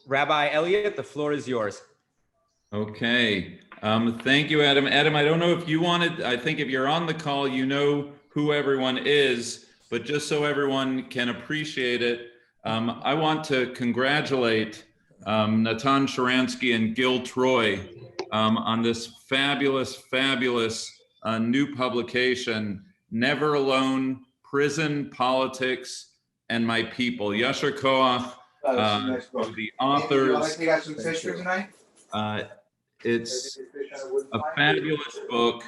Rabbi Elliot, the floor is yours. Okay. Thank you, Adam. Adam, I don't know if you wanted, I think if you're on the call, you know who everyone is, but just so everyone can appreciate it, I want to congratulate Natan Sharansky and Gil Troy on this fabulous, fabulous new publication, Never Alone, Prison, Politics, and My People. Yasher Koach, the authors. You like to get some fish for tonight? It's a fabulous book.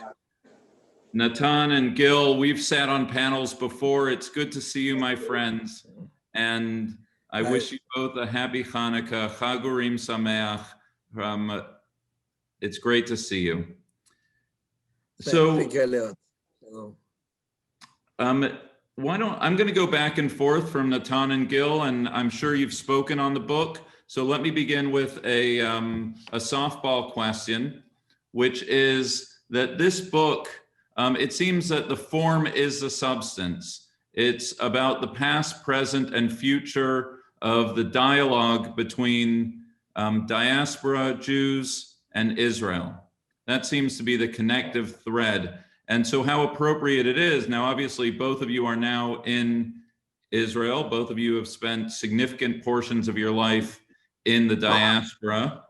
Natan and Gil, we've sat on panels before. It's good to see you, my friends. And I wish you both a happy Hanukkah, Chag Urim Sameach. It's great to see you. So, thank you, Elliot. I'm going to go back and forth from Natan and Gil, and I'm sure you've spoken on the book. So let me begin with a softball question, which is that this book, it seems that the form is the substance. It's about the past, present, and future of the dialogue between diaspora Jews and Israel. That seems to be the connective thread. And so how appropriate it is. Now, obviously, both of you are now in Israel. Both of you have spent significant portions of your life in the diaspora.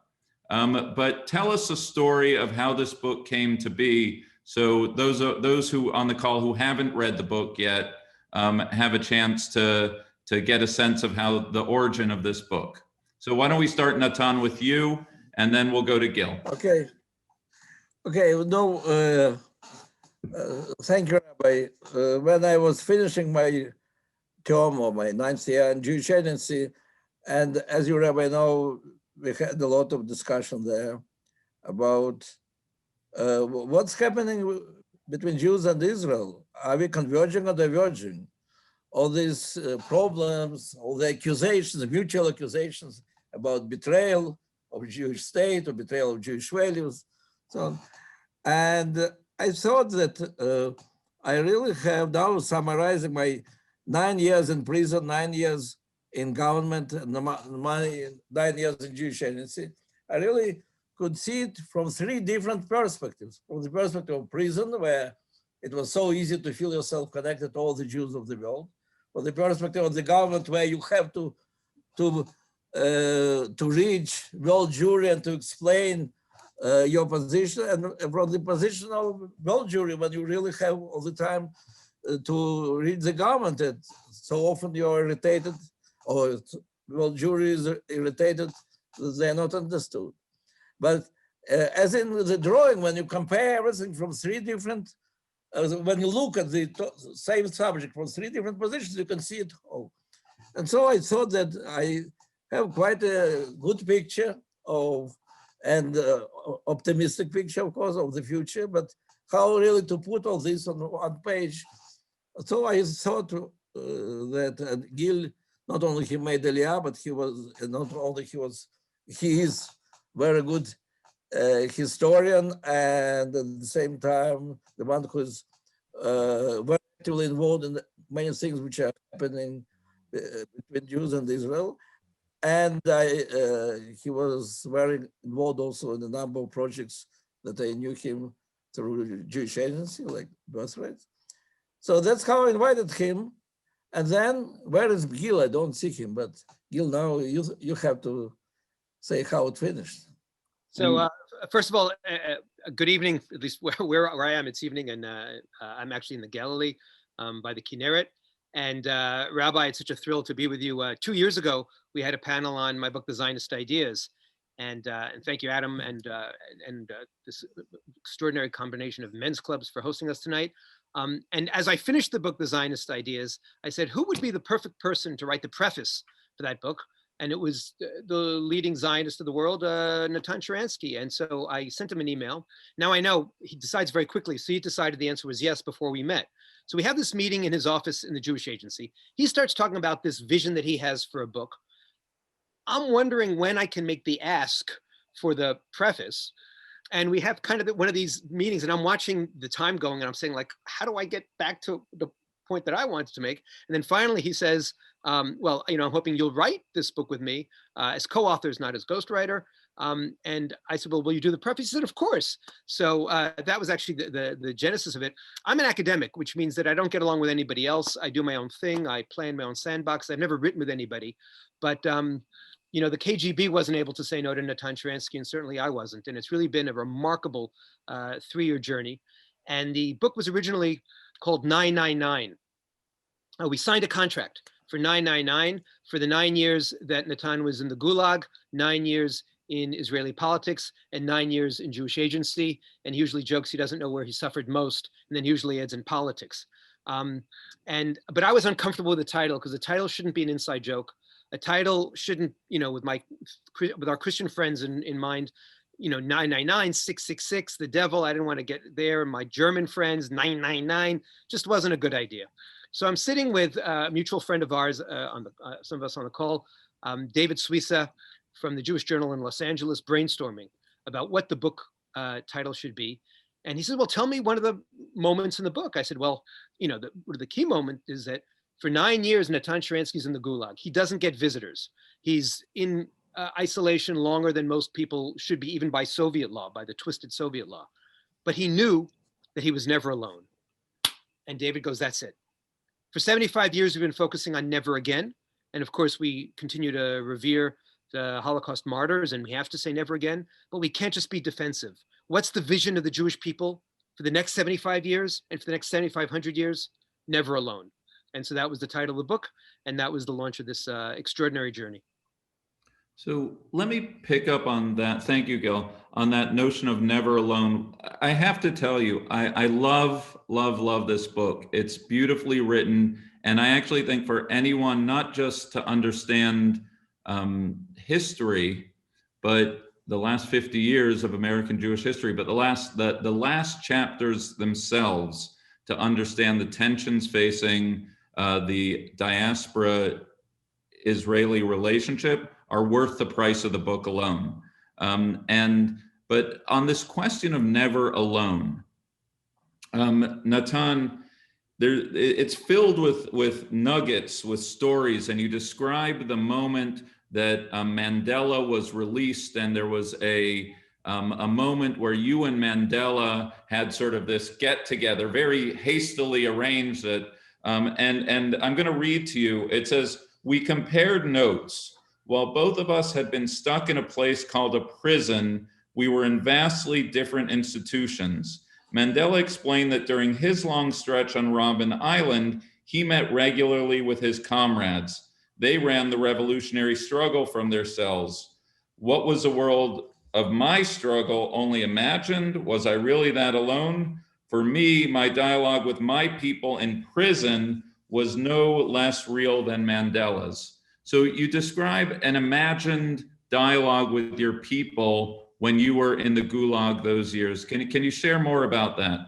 But tell us a story of how this book came to be. So those who on the call who haven't read the book yet have a chance to get a sense of how the origin of this book. So why don't we start, Natan, with you, and then we'll go to Gil. Okay. No, thank you, Rabbi. When I was finishing my term or my 9th year in Jewish agency, and as you, Rabbi, know, we had a lot of discussion there about what's happening between Jews and Israel. Are we converging or diverging? All these problems, all the accusations, the mutual accusations about betrayal of Jewish state or betrayal of Jewish values, so on. And I thought that I really have now summarizing my 9 years in prison, 9 years in government, and my 9 years in Jewish agency. I really could see it from 3 different perspectives. From the perspective of prison, where it was so easy to feel yourself connected to all the Jews of the world. From the perspective of the government, where you have to reach world jury and to explain your position, and from the position of world jury, when you really have all the time to read the government, and so often you're irritated, or world jury is irritated, they're not understood. But as in the drawing, when you compare everything from 3 different, when you look at the same subject from 3 different positions, you can see it all. And so I thought that I have quite a good picture of, and optimistic picture, of course, of the future, but how really to put all this on one page. So I thought that Gil, not only he made Aliyah, but he is very good historian, and at the same time, the one who is very actively involved in many things which are happening between Jews and Israel. And he was very involved also in a number of projects that I knew him through Jewish agency, like Birthright. So that's how I invited him. And then, where is Gil? I don't see him, but Gil, now you have to say how it finished. So first of all, good evening, at least where I am, it's evening, and I'm actually in the Galilee by the Kinneret. And Rabbi, it's such a thrill to be with you. 2 years ago, we had a panel on my book, The Zionist Ideas. And thank you, Adam, and this extraordinary combination of men's clubs for hosting us tonight. And as I finished the book, The Zionist Ideas, I said, who would be the perfect person to write the preface for that book? And it was the leading Zionist of the world, Natan Sharansky. And so I sent him an email. Now I know he decides very quickly. So he decided the answer was yes before we met. So we have this meeting in his office in the Jewish agency. He starts talking about this vision that he has for a book. I'm wondering when I can make the ask for the preface. And we have kind of one of these meetings, and I'm watching the time going, and I'm saying, like, how do I get back to the point that I wanted to make. And then finally he says, well, I'm hoping you'll write this book with me as co-authors, not as ghostwriter. And I said, well, will you do the preface? He said, of course. So that was actually the genesis of it. I'm an academic, which means that I don't get along with anybody else. I do my own thing. I play in my own sandbox. I've never written with anybody, but the KGB wasn't able to say no to Natan Sharansky, and certainly I wasn't. And it's really been a remarkable 3-year journey. And the book was originally called 999. We signed a contract for 999 for the 9 years that Natan was in the Gulag, 9 years in Israeli politics, and 9 years in Jewish agency. And he usually jokes he doesn't know where he suffered most, and then usually adds in politics. But I was uncomfortable with the title because the title shouldn't be an inside joke. A title shouldn't, with our Christian friends in mind, 999, 666, the devil. I didn't want to get there. My German friends, 999, just wasn't a good idea. So I'm sitting with a mutual friend of ours, some of us on the call, David Suissa from the Jewish Journal in Los Angeles, brainstorming about what the book title should be. And he said, well, tell me one of the moments in the book. I said, well, the key moment is that for 9 years, Natan Sharansky's in the Gulag. He doesn't get visitors. He's in isolation longer than most people should be, even by Soviet law, by the twisted Soviet law. But he knew that he was never alone. And David goes, that's it. For 75 years, we've been focusing on never again. And of course, we continue to revere the Holocaust martyrs, and we have to say never again, but we can't just be defensive. What's the vision of the Jewish people for the next 75 years and for the next 7,500 years? Never alone. And so that was the title of the book, and that was the launch of this extraordinary journey. So let me pick up on that. Thank you, Gil, on that notion of never alone. I have to tell you, I love, love, love this book. It's beautifully written. And I actually think for anyone, not just to understand history, but the last 50 years of American Jewish history, but the last chapters themselves, to understand the tensions facing the diaspora Israeli relationship, are worth the price of the book alone. But on this question of never alone, Natan, it's filled with nuggets, with stories, and you describe the moment that Mandela was released, and there was a moment where you and Mandela had sort of this get together, very hastily arranged that, and I'm going to read to you. It says, "We compared notes. While both of us had been stuck in a place called a prison, we were in vastly different institutions. Mandela explained that during his long stretch on Robben Island, he met regularly with his comrades. They ran the revolutionary struggle from their cells. What was the world of my struggle only imagined? Was I really that alone? For me, my dialogue with my people in prison was no less real than Mandela's." So you describe an imagined dialogue with your people when you were in the Gulag those years. Can you share more about that?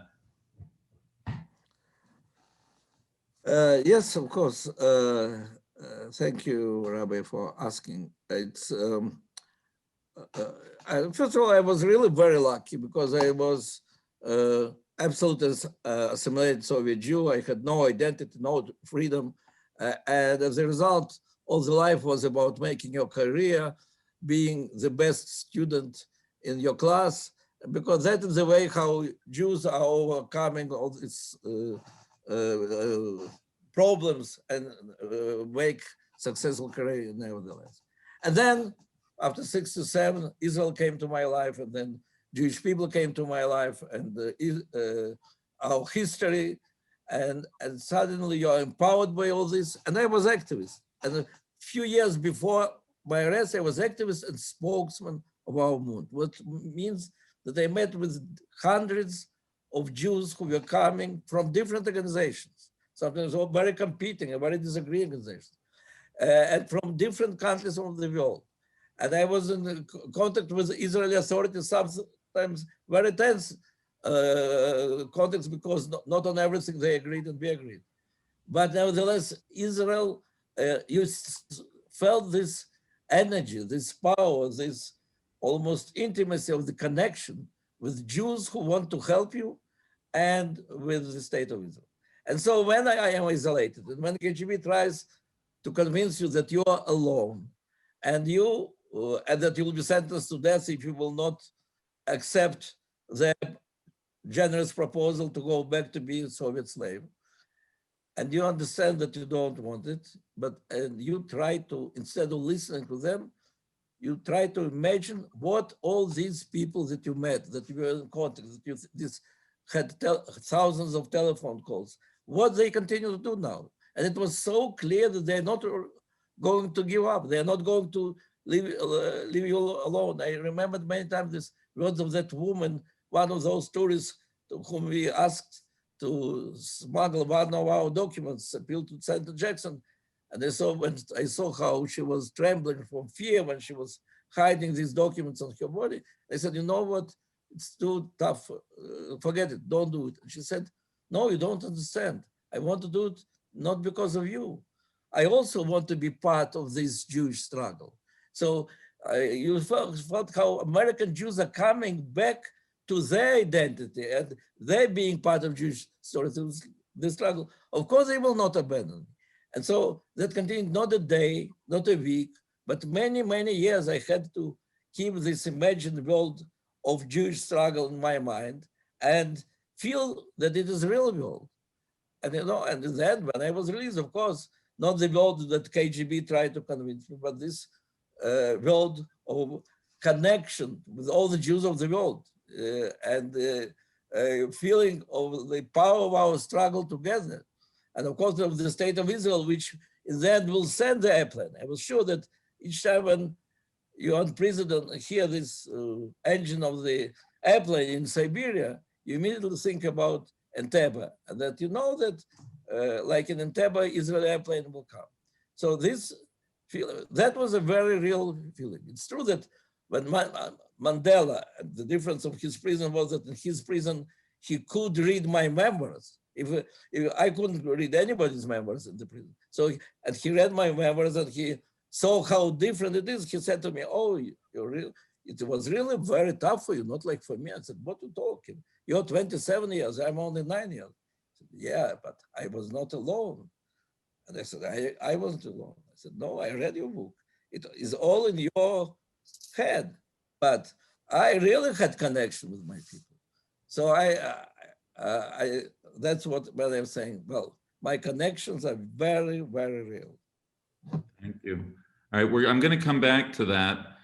Yes, of course. Thank you, Rabbi, for asking. It's first of all, I was really very lucky because I was absolutely assimilated Soviet Jew. I had no identity, no freedom, and as a result, all the life was about making your career, being the best student in your class, because that is the way how Jews are overcoming all these problems and make successful career nevertheless. And then after 1967, Israel came to my life, and then Jewish people came to my life, and our history, and suddenly you're empowered by all this. And I was activist. And a few years before my arrest, I was activist and spokesman of our movement, which means that I met with hundreds of Jews who were coming from different organizations, sometimes all very competing and very disagreeing organizations, and from different countries of the world. And I was in contact with Israeli authorities, sometimes very tense contacts, because not on everything they agreed and we agreed. But nevertheless, Israel, you felt this energy, this power, this almost intimacy of the connection with Jews who want to help you and with the state of Israel. And so when I am isolated, and when KGB tries to convince you that you are alone, and that you will be sentenced to death if you will not accept their generous proposal to go back to being a Soviet slave, and you understand that you don't want it, and you try to, instead of listening to them, you try to imagine what all these people that you met, that you were in contact, that you had thousands of telephone calls, what they continue to do now. And it was so clear that they're not going to give up. They're not going to leave you alone. I remembered many times these words of that woman, one of those tourists to whom we asked to smuggle one of our documents, appeal to Senator Jackson. And when I saw how she was trembling from fear when she was hiding these documents on her body, I said, you know what, it's too tough, forget it, don't do it. And she said, no, you don't understand. I want to do it not because of you. I also want to be part of this Jewish struggle. So you felt how American Jews are coming back to their identity and they being part of Jewish story, the struggle. Of course, they will not abandon me. And so that continued not a day, not a week, but many, many years. I had to keep this imagined world of Jewish struggle in my mind and feel that it is a real world. And and then when I was released, of course, not the world that KGB tried to convince me, but this world of connection with all the Jews of the world and feeling of the power of our struggle together. And of course, of the state of Israel, which in the end will send the airplane. I was sure that each time when you're on prison and hear this engine of the airplane in Siberia, you immediately think about Entebbe, and that you know that like in Entebbe, Israeli airplane will come. So this feeling, that was a very real feeling. It's true that when Mandela, the difference of his prison was that in his prison, he could read my memoirs. If I couldn't read anybody's memoirs in the prison. So, and he read my memoirs and he saw how different it is. He said to me, oh, it was really very tough for you, not like for me. I said, what are you talking? You're 27 years, I'm only 9 years. I said, yeah, but I was not alone. And I said, I wasn't alone. I said, no, I read your book. It is all in your head, but I really had connection with my people. So that's what I'm saying. Well, my connections are very, very real. Thank you. All right, I'm going to come back to that.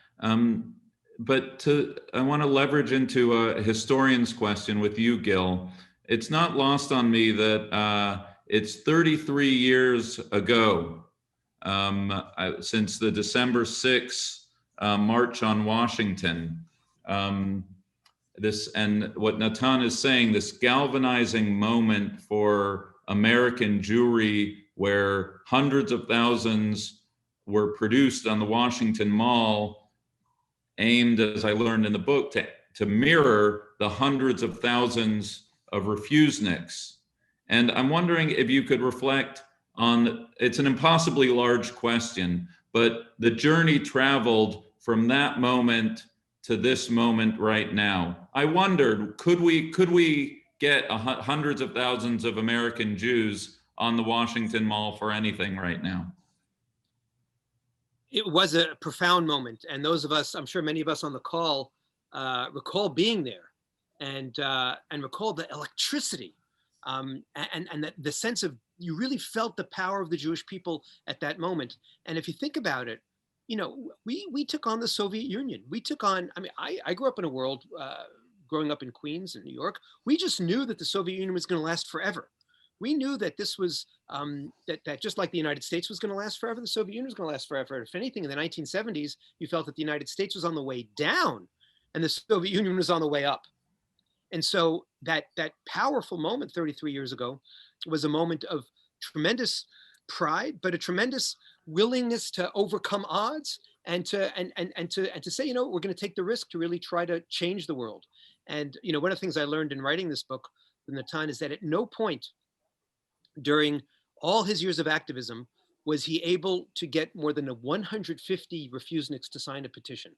But I want to leverage into a historian's question with you, Gil. It's not lost on me that it's 33 years ago since the December 6th March on Washington. And what Natan is saying, this galvanizing moment for American Jewry, where hundreds of thousands were produced on the Washington Mall, aimed, as I learned in the book, to mirror the hundreds of thousands of refuseniks. And I'm wondering if you could reflect on, it's an impossibly large question, but the journey traveled from that moment to this moment right now. I wondered, could we get hundreds of thousands of American Jews on the Washington Mall for anything right now? It was a profound moment. And those of us, I'm sure many of us on the call, recall being there and recall the electricity and the sense of, you really felt the power of the Jewish people at that moment. And if you think about it, you know, we took on the Soviet Union. We took on, I mean, I grew up in a world, growing up in Queens and New York, we just knew that the Soviet Union was going to last forever. We knew that this was, that just like the United States was going to last forever, the Soviet Union was going to last forever. If anything, in the 1970s, you felt that the United States was on the way down and the Soviet Union was on the way up. And so that powerful moment 33 years ago was a moment of tremendous pride, but a tremendous willingness to overcome odds and to say, you know, we're going to take the risk to really try to change the world. And, you know, one of the things I learned in writing this book with Natan is that at no point during all his years of activism was he able to get more than 150 refuseniks to sign a petition.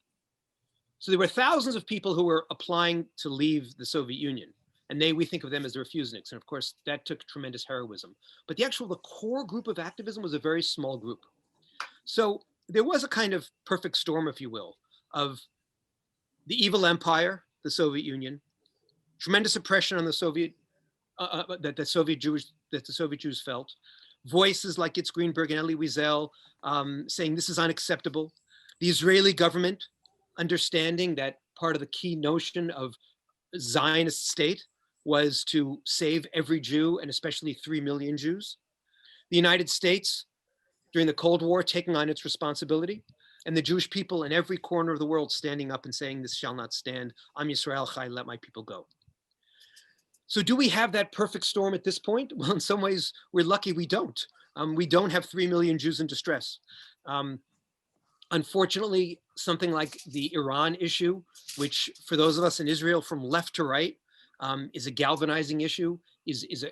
So there were thousands of people who were applying to leave the Soviet Union. And we think of them as the refuseniks. And of course, that took tremendous heroism. But the core group of activism was a very small group. So there was a kind of perfect storm, if you will, of the evil empire, the Soviet Union, tremendous oppression on the Soviet, that the Soviet Jews felt, voices like Itz Greenberg and Elie Wiesel saying this is unacceptable, the Israeli government understanding that part of the key notion of Zionist state was to save every Jew, and especially 3 million Jews. The United States, during the Cold War, taking on its responsibility, and the Jewish people in every corner of the world standing up and saying, this shall not stand, Am Yisrael Chai, let my people go. So do we have that perfect storm at this point? Well, in some ways, we're lucky we don't. We don't have 3 million Jews in distress. Unfortunately, something like the Iran issue, which for those of us in Israel from left to right, is a galvanizing issue, is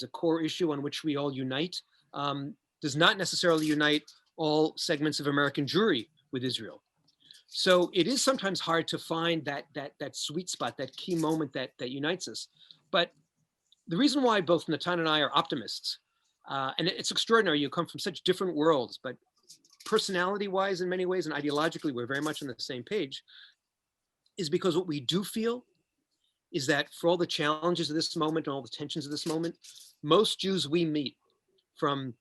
a core issue on which we all unite, does not necessarily unite all segments of American Jewry with Israel. So it is sometimes hard to find that sweet spot, that key moment that unites us. But the reason why both Natan and I are optimists, and it's extraordinary, you come from such different worlds, but personality-wise in many ways and ideologically, we're very much on the same page, is because what we do feel is that for all the challenges of this moment and all the tensions of this moment, most Jews we meet, from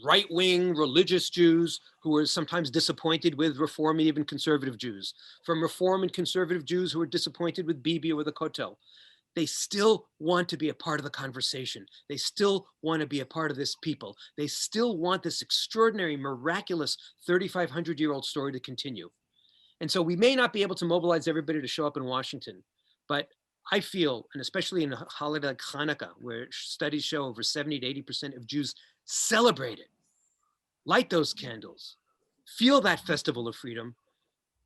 right-wing religious Jews who are sometimes disappointed with Reform, even conservative Jews, from Reform and conservative Jews who are disappointed with Bibi or with the Kotel, they still want to be a part of the conversation. They still want to be a part of this people. They still want this extraordinary, miraculous 3,500-year-old story to continue. And so we may not be able to mobilize everybody to show up in Washington, but I feel, and especially in a holiday like Hanukkah, where studies show over 70 to 80% of Jews celebrate it, light those candles, feel that festival of freedom,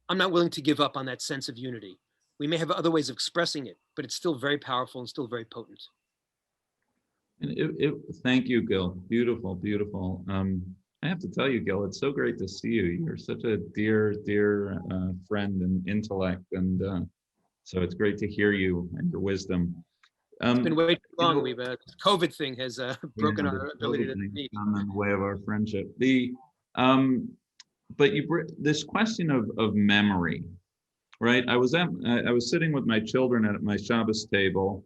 I'm not willing to give up on that sense of unity. We may have other ways of expressing it, but it's still very powerful and still very potent. And thank you, Gil. Beautiful, beautiful. I have to tell you, Gil, it's so great to see you. You're such a dear, dear friend and intellect. And so it's great to hear you and your wisdom. It's been way too long. COVID thing has broken our ability to meet. In the way of our friendship. But this question of memory, right? I was sitting with my children at my Shabbos table,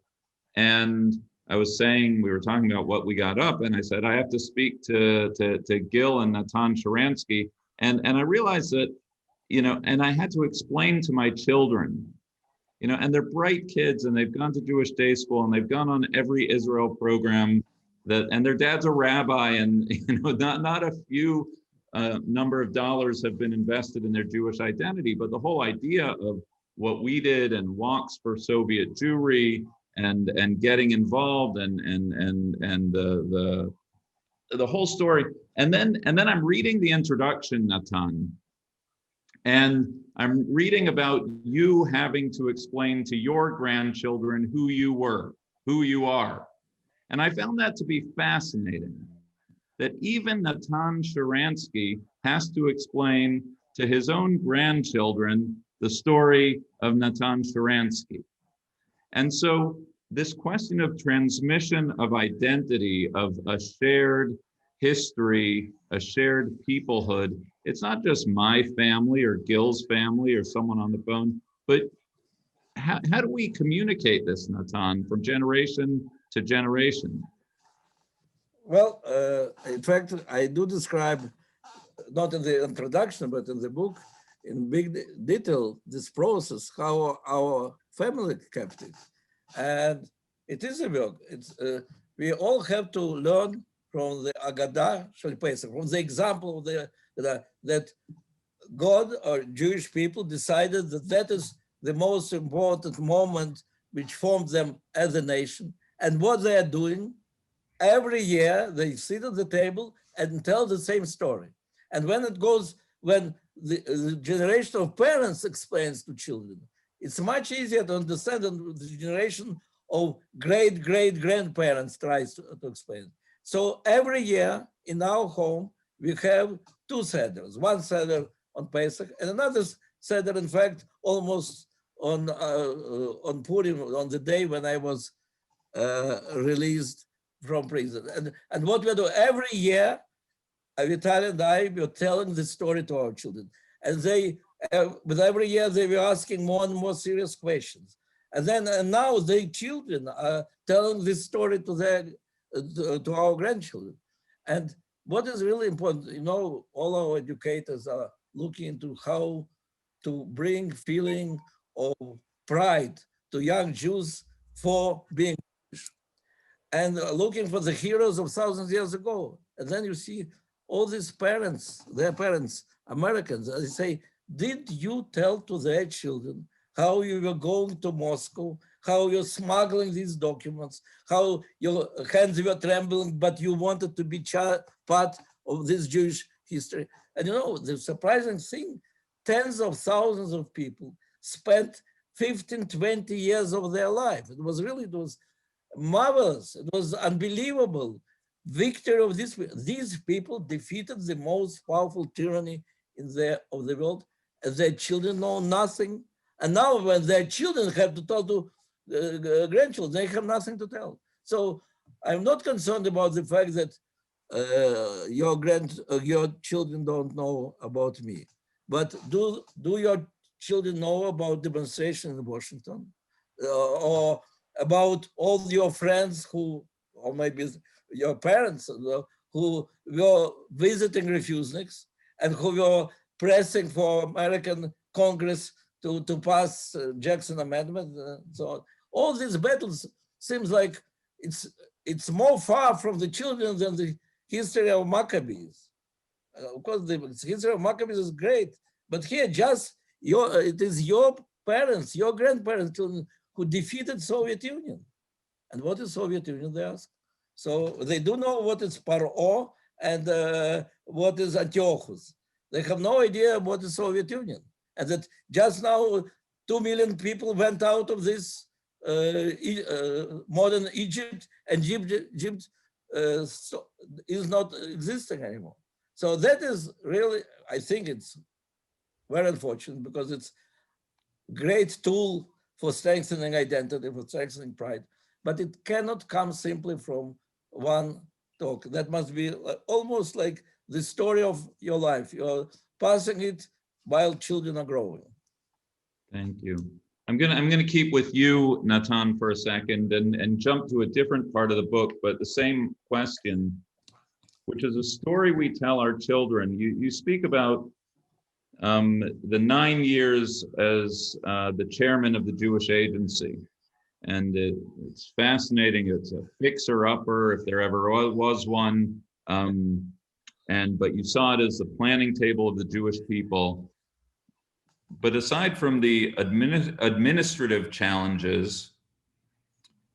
and I was saying, we were talking about what we got up, and I said, I have to speak to Gil and Natan Sharansky. And I realized that, and I had to explain to my children, and they're bright kids, and they've gone to Jewish day school, and they've gone on every Israel program and their dad's a rabbi, and not a few number of dollars have been invested in their Jewish identity, but the whole idea of what we did and walks for Soviet Jewry and getting involved and the whole story, and then I'm reading the introduction, Natan, and I'm reading about you having to explain to your grandchildren who you were, who you are, and I found that to be fascinating. That even Natan Sharansky has to explain to his own grandchildren the story of Natan Sharansky. And so this question of transmission of identity, of a shared history, a shared peoplehood, it's not just my family or Gil's family or someone on the phone, but how do we communicate this, Natan, from generation to generation? Well, in fact, I do describe, not in the introduction, but in the book, in big detail, this process, how our family kept it. And it is a work. We all have to learn from the Agadah Shel Pesach, from the example of that God or Jewish people decided that is the most important moment which formed them as a nation. And what they are doing, every year they sit at the table and tell the same story. And when the generation of parents explains to children, it's much easier to understand than the generation of great-great-grandparents tries to explain. So every year in our home, we have two seders, one seder on Pesach and another seder, in fact, almost on Purim, on the day when I was released from prison. And what we do every year, Vitaly and I were telling the story to our children. And they, with every year, they were asking more and more serious questions. And now their children are telling this story to to our grandchildren. And what is really important, you know, all our educators are looking into how to bring feeling of pride to young Jews for being Jewish, and looking for the heroes of thousands of years ago. And then you see all these parents, their parents, Americans, they say, did you tell to their children how you were going to Moscow, how you're smuggling these documents, how your hands were trembling, but you wanted to be part of this Jewish history? And you know, the surprising thing, tens of thousands of people spent 15, 20 years of their life. It was marvelous. It was unbelievable victory of these people defeated the most powerful tyranny of the world, and their children know nothing. And now when their children have to tell to grandchildren, they have nothing to tell. So I'm not concerned about the fact that your children don't know about me. But do your children know about demonstrations in Washington, or about all your friends who, or maybe your parents who were visiting refuseniks and who were pressing for American Congress to pass Jackson Amendment and so on? All these battles seems like it's more far from the children than the history of Maccabees. Of course, the history of Maccabees is great, but here it is your parents, your grandparents, children who defeated Soviet Union. And what is Soviet Union, they ask? So they do know what is Paro and what is Antiochus. They have no idea what is Soviet Union. And that just now 2 million people went out of this modern Egypt, and Egypt is not existing anymore. So that is really, I think it's very unfortunate, because it's a great tool for strengthening identity, for strengthening pride, but it cannot come simply from one talk. That must be almost like the story of your life. You're passing it while children are growing. Thank you. I'm gonna keep with you, Natan, for a second and jump to a different part of the book, but the same question, which is a story we tell our children. You speak about the 9 years as the chairman of the Jewish Agency. And it's fascinating. It's a fixer-upper, if there ever was one. But you saw it as the planning table of the Jewish people. But aside from the administrative challenges,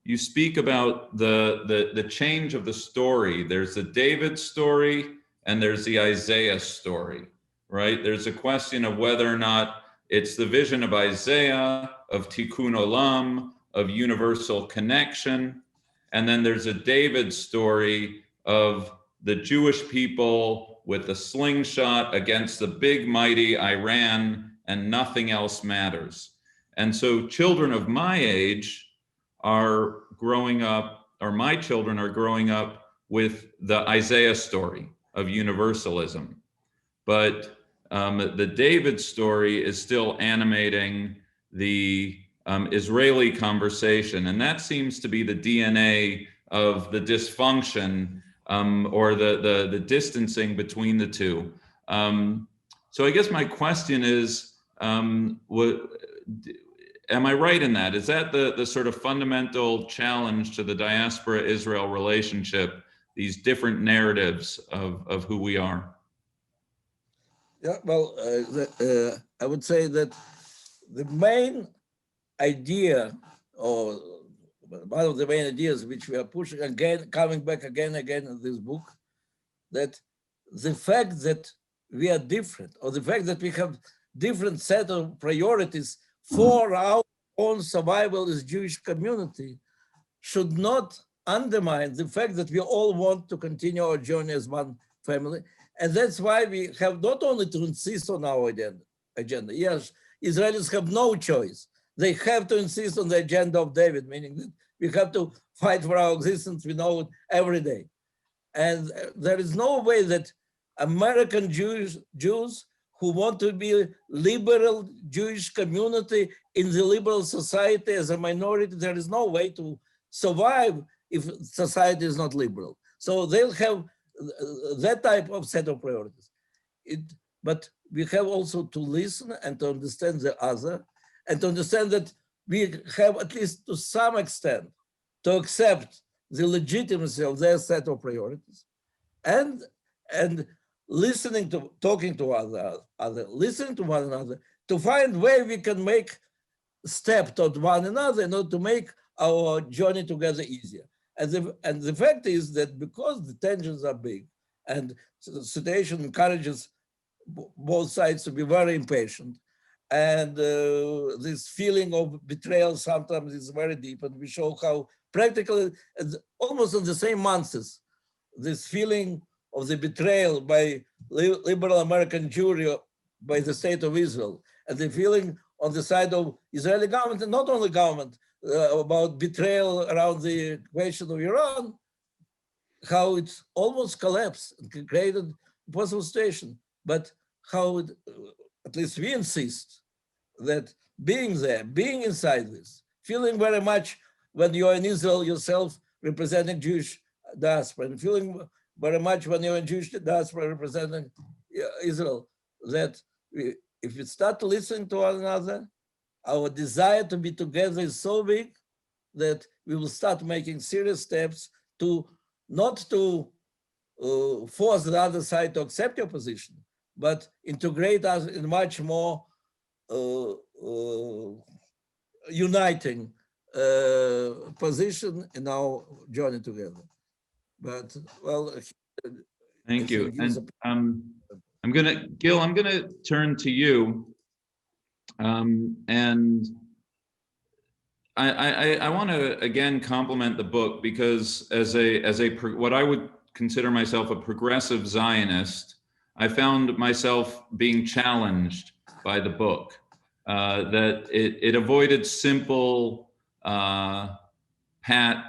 you speak about the change of the story. There's the David story and there's the Isaiah story, right? There's a question of whether or not it's the vision of Isaiah, of Tikkun Olam, of universal connection. And then there's a David story of the Jewish people with the slingshot against the big mighty Iran, and nothing else matters. And so children of my age are growing up, or my children are growing up with the Isaiah story of universalism. But the David story is still animating the Israeli conversation. And that seems to be the DNA of the dysfunction or the distancing between the two. So I guess my question is, am I right in that? Is that the sort of fundamental challenge to the diaspora-Israel relationship, these different narratives of who we are? Yeah, well, I would say that the main idea, or one of the main ideas which we are pushing again, coming back again and again in this book, that the fact that we are different, or the fact that we have different set of priorities for our own survival as Jewish community should not undermine the fact that we all want to continue our journey as one family. And that's why we have not only to insist on our agenda. Yes, Israelis have no choice. they have to insist on the agenda of David, meaning that we have to fight for our existence. We know it every day. And there is no way that American Jews who want to be liberal Jewish community in the liberal society as a minority, there is no way to survive if society is not liberal. So they'll have that type of set of priorities. But we have also to listen and to understand the other, and to understand that we have, at least to some extent, to accept the legitimacy of their set of priorities, and listening to, talking to listening to one another, to find where we can make step toward one another in order to make our journey together easier. And the fact is that because the tensions are big and the situation encourages both sides to be very impatient, and this feeling of betrayal sometimes is very deep, and we show how practically, almost in the same months, this feeling of the betrayal by liberal American Jewry by the state of Israel, and the feeling on the side of Israeli government, and not only government, about betrayal around the question of Iran, how it almost collapsed and created a possible situation. But how it, at least we insist that being there, being inside this, feeling very much when you're in Israel yourself representing Jewish diaspora, and feeling very much when you're in Jewish diaspora representing Israel, that if we start listening to one another, our desire to be together is so big that we will start making serious steps to not to force the other side to accept your position, but integrate us in much more uniting position in our journey together. But well, thank you. And Gil, I'm gonna turn to you, and I want to again compliment the book, because as what I would consider myself a progressive Zionist, I found myself being challenged by the book, that it avoided simple, pat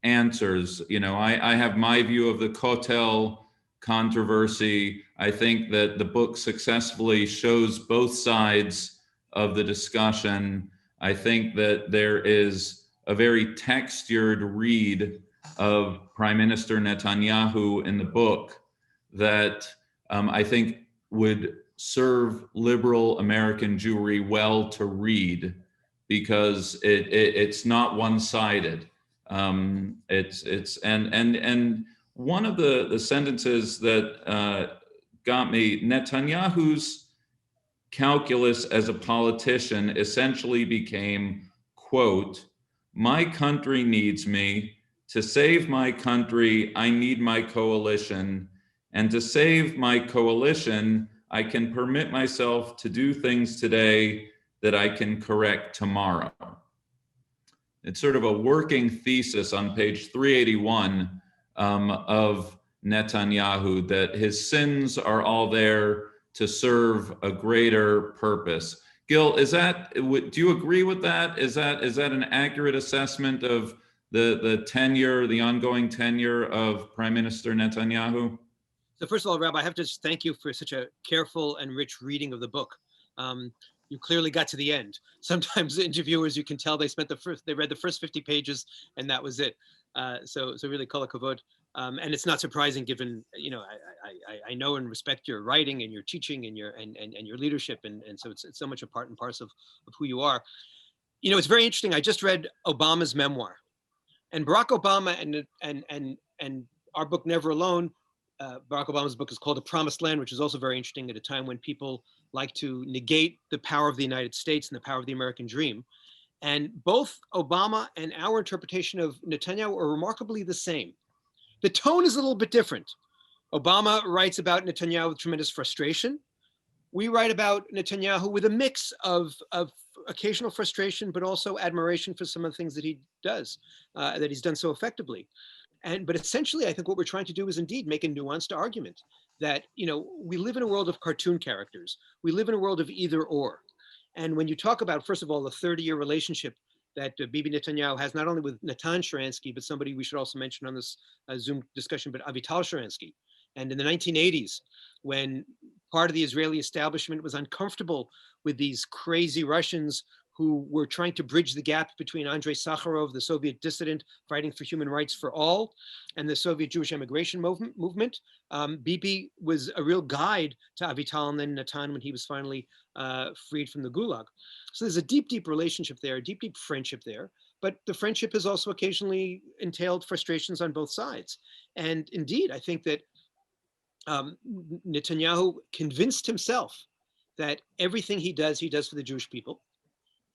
answers. You know, I have my view of the Kotel controversy. I think that the book successfully shows both sides of the discussion. I think that there is a very textured read of Prime Minister Netanyahu in the book that I think would serve liberal American Jewry well to read, because it's not one-sided. And one of the sentences that got me, Netanyahu's calculus as a politician essentially became, quote, "My country needs me. To save my country, I need my coalition. And to save my coalition, I can permit myself to do things today that I can correct tomorrow." It's sort of a working thesis on page 381 of Netanyahu, that his sins are all there to serve a greater purpose. Gil, do you agree with that? Is that an accurate assessment of the ongoing tenure of Prime Minister Netanyahu? So first of all, Rabbi, I have to just thank you for such a careful and rich reading of the book. You clearly got to the end. Sometimes interviewers, you can tell they read the first 50 pages and that was it. So really kol hakavod. And it's not surprising, given, you know, I know and respect your writing and your teaching and your leadership, and so it's so much a part and parcel of who you are. You know, it's very interesting. I just read Obama's memoir, and Barack Obama and our book Never Alone. Barack Obama's book is called A Promised Land, which is also very interesting at a time when people like to negate the power of the United States and the power of the American dream. And both Obama and our interpretation of Netanyahu are remarkably the same. The tone is a little bit different. Obama writes about Netanyahu with tremendous frustration. We write about Netanyahu with a mix of occasional frustration, but also admiration for some of the things that he does, that he's done so effectively. But essentially, I think what we're trying to do is indeed make a nuanced argument that, you know, we live in a world of cartoon characters. We live in a world of either or. And when you talk about, first of all, the 30-year relationship that Bibi Netanyahu has not only with Natan Sharansky, but somebody we should also mention on this Zoom discussion, but Avital Sharansky. And in the 1980s, when part of the Israeli establishment was uncomfortable with these crazy Russians who were trying to bridge the gap between Andrei Sakharov, the Soviet dissident fighting for human rights for all, and the Soviet Jewish emigration movement, Bibi was a real guide to Avital and then Natan when he was finally freed from the Gulag. So there's a deep, deep relationship there, a deep, deep friendship there. But the friendship has also occasionally entailed frustrations on both sides. And indeed, I think that Netanyahu convinced himself that everything he does for the Jewish people,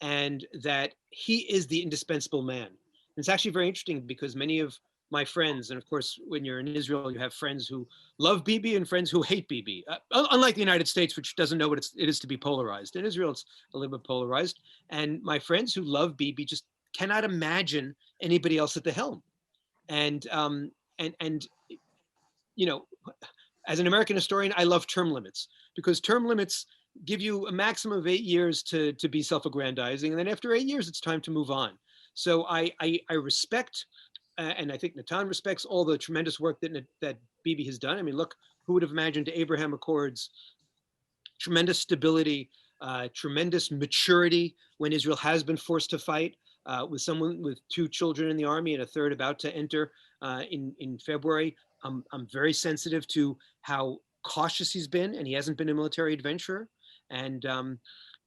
and that he is the indispensable man. And it's actually very interesting because many of my friends, and of course, when you're in Israel, you have friends who love Bibi and friends who hate Bibi. Unlike the United States, which doesn't know what it is to be polarized. In Israel, it's a little bit polarized. And my friends who love Bibi just cannot imagine anybody else at the helm. And you know, as an American historian, I love term limits because term limits give you a maximum of 8 years to be self-aggrandizing. And then after 8 years, it's time to move on. So I respect, and I think Natan respects all the tremendous work that Bibi has done. I mean, look, who would have imagined Abraham Accords, tremendous stability, tremendous maturity when Israel has been forced to fight with someone with 2 children in the army and a third about to enter in February. I'm very sensitive to how cautious he's been, and he hasn't been a military adventurer. And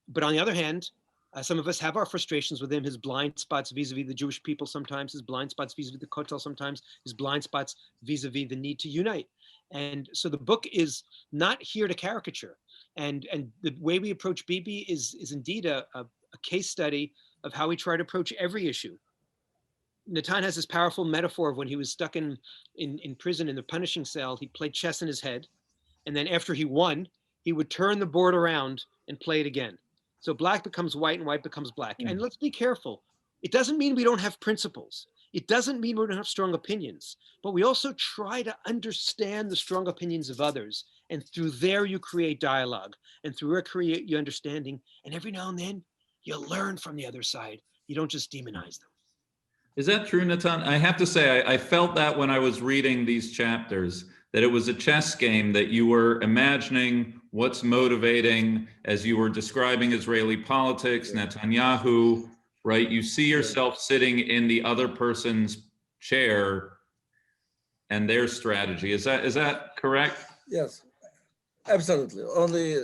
but on the other hand, some of us have our frustrations with him, his blind spots vis-a-vis the Jewish people sometimes, his blind spots vis-a-vis the Kotel sometimes, his blind spots vis-a-vis the need to unite. And so the book is not here to caricature. And the way we approach Bibi is indeed a case study of how we try to approach every issue. Natan has this powerful metaphor of when he was stuck in prison in the punishing cell, he played chess in his head. And then after he won, he would turn the board around and play it again. So black becomes white and white becomes black. And let's be careful. It doesn't mean we don't have principles. It doesn't mean we don't have strong opinions, but we also try to understand the strong opinions of others. And through there, you create dialogue, and through it, create your understanding. And every now and then, you learn from the other side. You don't just demonize them. Is that true, Natan? I have to say, I felt that when I was reading these chapters, that it was a chess game, that you were imagining what's motivating as you were describing Israeli politics, Netanyahu, right? You see yourself sitting in the other person's chair and their strategy. Is that correct? Yes, absolutely. Only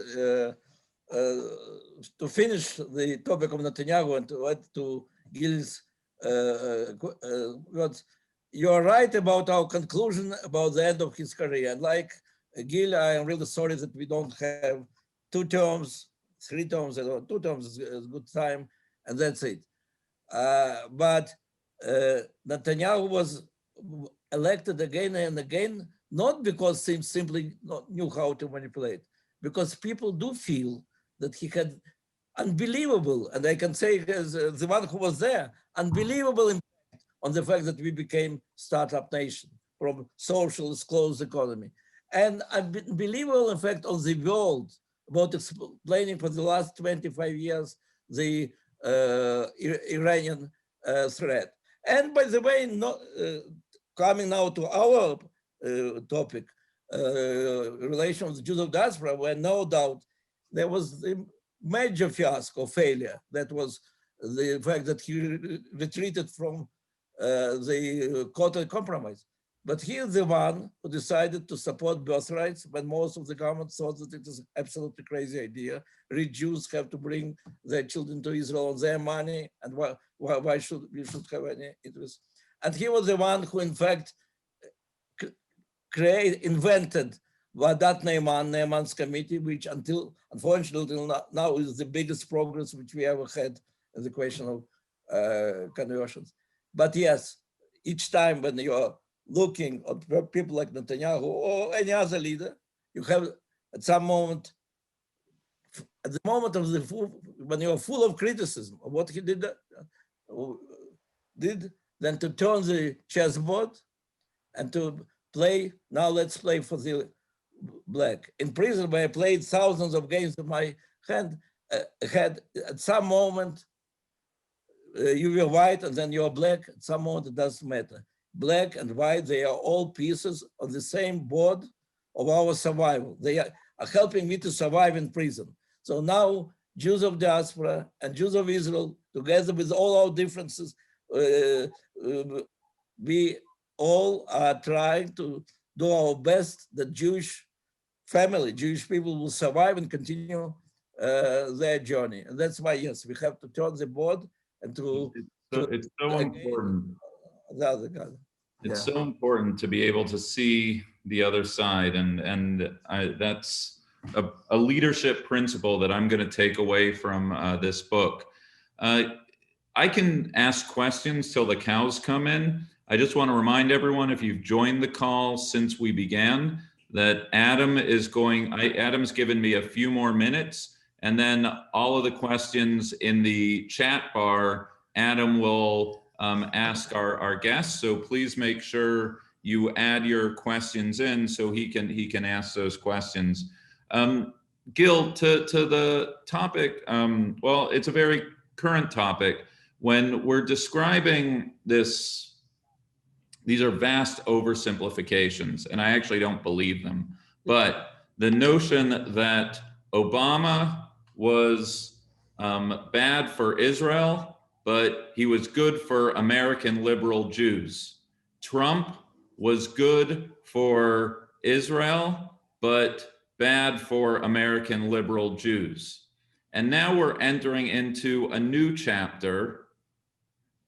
to finish the topic of Netanyahu and to add to Gil's words, you are right about our conclusion about the end of his career. And like Gil, I am really sorry that we don't have 2 terms, 3 terms. 2 terms is a good time, and that's it. But Netanyahu was elected again and again, not because he simply knew how to manipulate, because people do feel that he had unbelievable, and I can say as the one who was there, unbelievable impact on the fact that we became startup nation from socialist closed economy, and unbelievable effect on the world about explaining for the last 25 years the Iranian threat. And by the way, coming now to our topic, relations with Jews of diaspora, where no doubt there was the major fiasco, failure. That was the fact that he retreated from the Kotel compromise. But he is the one who decided to support birthrights when most of the government thought that it is an absolutely crazy idea. Rich Jews have to bring their children to Israel on their money, and why should we have any interest? And he was the one who, in fact, invented Vadat Neiman's committee, which unfortunately now is the biggest progress which we ever had in the question of conversions. But yes, each time when you're looking at people like Netanyahu or any other leader, you have at some moment, at the moment of when you're full of criticism of what he did, then to turn the chessboard and to play, now let's play for the black. In prison, where I played thousands of games with my hand, had at some moment, you were white and then you're black. At some moment, it doesn't matter. Black and white, they are all pieces on the same board of our survival. They are helping me to survive in prison. So now Jews of diaspora and Jews of Israel, together with all our differences, we all are trying to do our best that Jewish family, Jewish people will survive and continue their journey. And that's why, yes, we have to turn the board and It's so important. The other guy. It's so important to be able to see the other side, and that's a leadership principle that I'm going to take away from this book. I can ask questions till the cows come in. I just want to remind everyone, if you've joined the call since we began, that Adam's given me a few more minutes, and then all of the questions in the chat bar, Adam will ask our guests. So please make sure you add your questions in so he can ask those questions. Gil, to the topic, well, it's a very current topic. When we're describing this, these are vast oversimplifications, and I actually don't believe them. But the notion that Obama was bad for Israel, but he was good for American liberal Jews. Trump was good for Israel, but bad for American liberal Jews. And now we're entering into a new chapter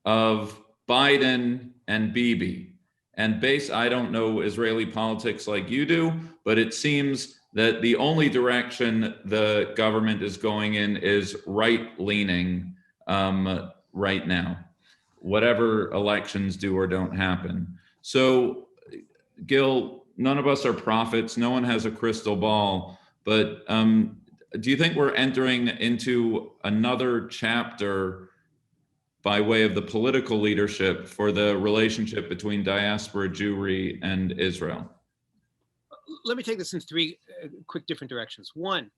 of Biden and Bibi. And I don't know Israeli politics like you do, but it seems that the only direction the government is going in is right-leaning right now, whatever elections do or don't happen. So, Gil, none of us are prophets. No one has a crystal ball. But do you think we're entering into another chapter by way of the political leadership for the relationship between diaspora Jewry and Israel? Let me take this in three quick different directions. One,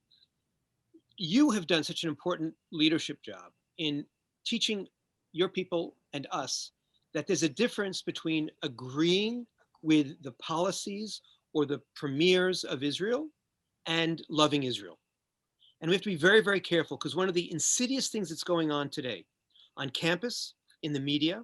you have done such an important leadership job in teaching your people and us that there's a difference between agreeing with the policies or the premiers of Israel and loving Israel. And we have to be very, very careful, because one of the insidious things that's going on today on campus, in the media,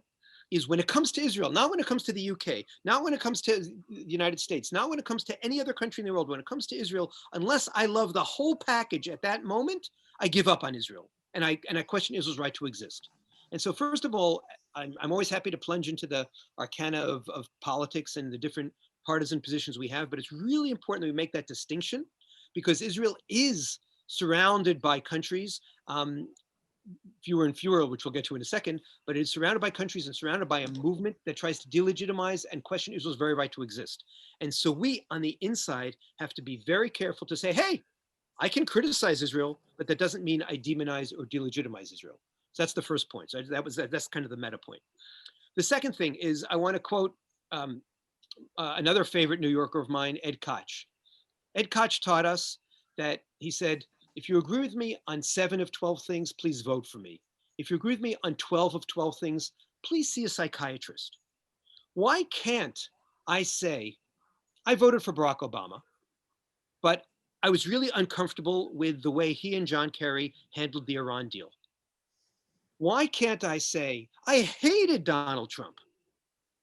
is when it comes to Israel, not when it comes to the UK, not when it comes to the United States, not when it comes to any other country in the world, when it comes to Israel, unless I love the whole package at that moment, I give up on Israel. And I question Israel's right to exist. And so first of all, I'm always happy to plunge into the arcana of politics and the different partisan positions we have, but it's really important that we make that distinction, because Israel is surrounded by countries, fewer and fewer, which we'll get to in a second, but it's surrounded by countries and surrounded by a movement that tries to delegitimize and question Israel's very right to exist. And so we, on the inside, have to be very careful to say, hey, I can criticize Israel, but that doesn't mean I demonize or delegitimize Israel. So that's the first point. So that's kind of the meta point. The second thing is, I want to quote another favorite New Yorker of mine, Ed Koch. Ed Koch taught us that, he said, if you agree with me on 7 of 12 things, please vote for me. If you agree with me on 12 of 12 things, please see a psychiatrist. Why can't I say, I voted for Barack Obama, but I was really uncomfortable with the way he and John Kerry handled the Iran deal? Why can't I say, I hated Donald Trump,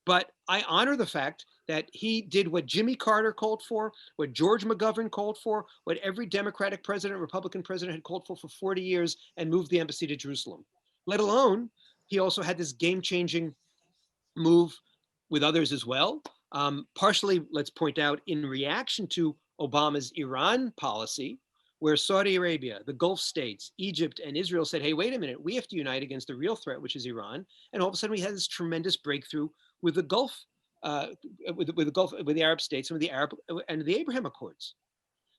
but I honor the fact that he did what Jimmy Carter called for, what George McGovern called for, what every Democratic president, Republican president had called for 40 years, and moved the embassy to Jerusalem. Let alone, he also had this game-changing move with others as well. Partially, let's point out, in reaction to Obama's Iran policy, where Saudi Arabia, the Gulf states, Egypt, and Israel said, hey, wait a minute, we have to unite against the real threat, which is Iran. And all of a sudden, we had this tremendous breakthrough with the Gulf, with the Arab states, and with the Arab and the Abraham Accords.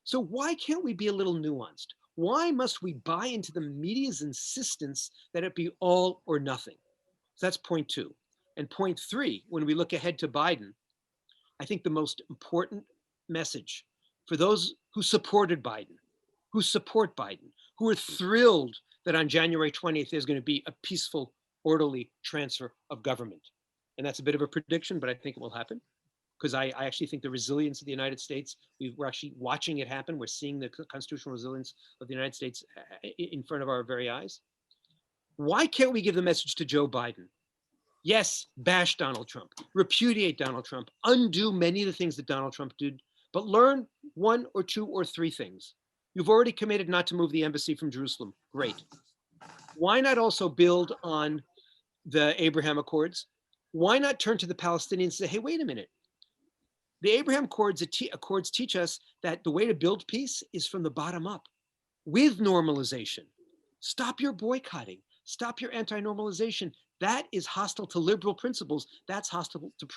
So why can't we be a little nuanced? Why must we buy into the media's insistence that it be all or nothing? So that's point 2. And point 3, when we look ahead to Biden, I think the most important message for those who supported Biden, who support Biden, who are thrilled that on January 20th, there's going to be a peaceful, orderly transfer of government. And that's a bit of a prediction, but I think it will happen because I actually think the resilience of the United States, we're actually watching it happen. We're seeing the constitutional resilience of the United States in front of our very eyes. Why can't we give the message to Joe Biden? Yes, bash Donald Trump, repudiate Donald Trump, undo many of the things that Donald Trump did, but learn one or two or three things. You've already committed not to move the embassy from Jerusalem. Great. Why not also build on the Abraham Accords? Why not turn to the Palestinians and say, hey, wait a minute. The Abraham Accords teach us that the way to build peace is from the bottom up, with normalization. Stop your boycotting. Stop your anti-normalization. That is hostile to liberal principles. That's hostile to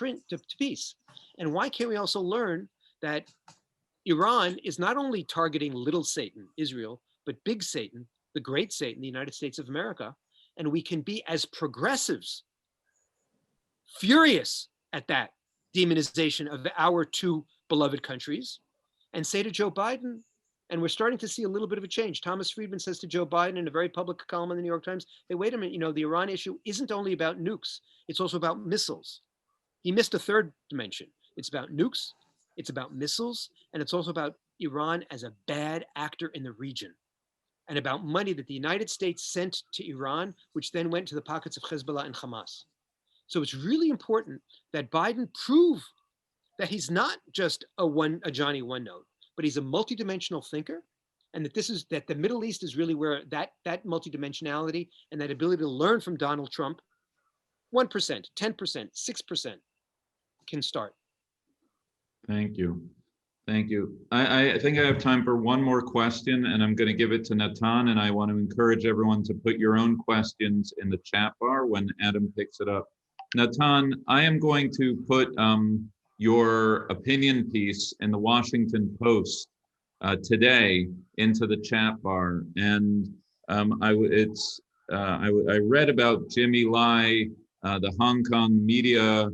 peace. And why can't we also learn that Iran is not only targeting little Satan, Israel, but big Satan, the great Satan, the United States of America, and we can be as progressives, furious at that demonization of our two beloved countries, and say to Joe Biden, and we're starting to see a little bit of a change. Thomas Friedman says to Joe Biden in a very public column in the New York Times, hey, wait a minute, the Iran issue isn't only about nukes, it's also about missiles. He missed a third dimension. It's about nukes, it's about missiles, and it's also about Iran as a bad actor in the region, and about money that the United States sent to Iran, which then went to the pockets of Hezbollah and Hamas. So it's really important that Biden prove that he's not just a Johnny one note, but he's a multidimensional thinker, and that the Middle East is really where that multidimensionality and that ability to learn from Donald Trump, 1%, 10%, 6% can start. Thank you. Thank you. I think I have time for one more question, and I'm going to give it to Natan, and I want to encourage everyone to put your own questions in the chat bar when Adam picks it up. Natan, I am going to put your opinion piece in the Washington Post today into the chat bar, and I read about Jimmy Lai, the Hong Kong media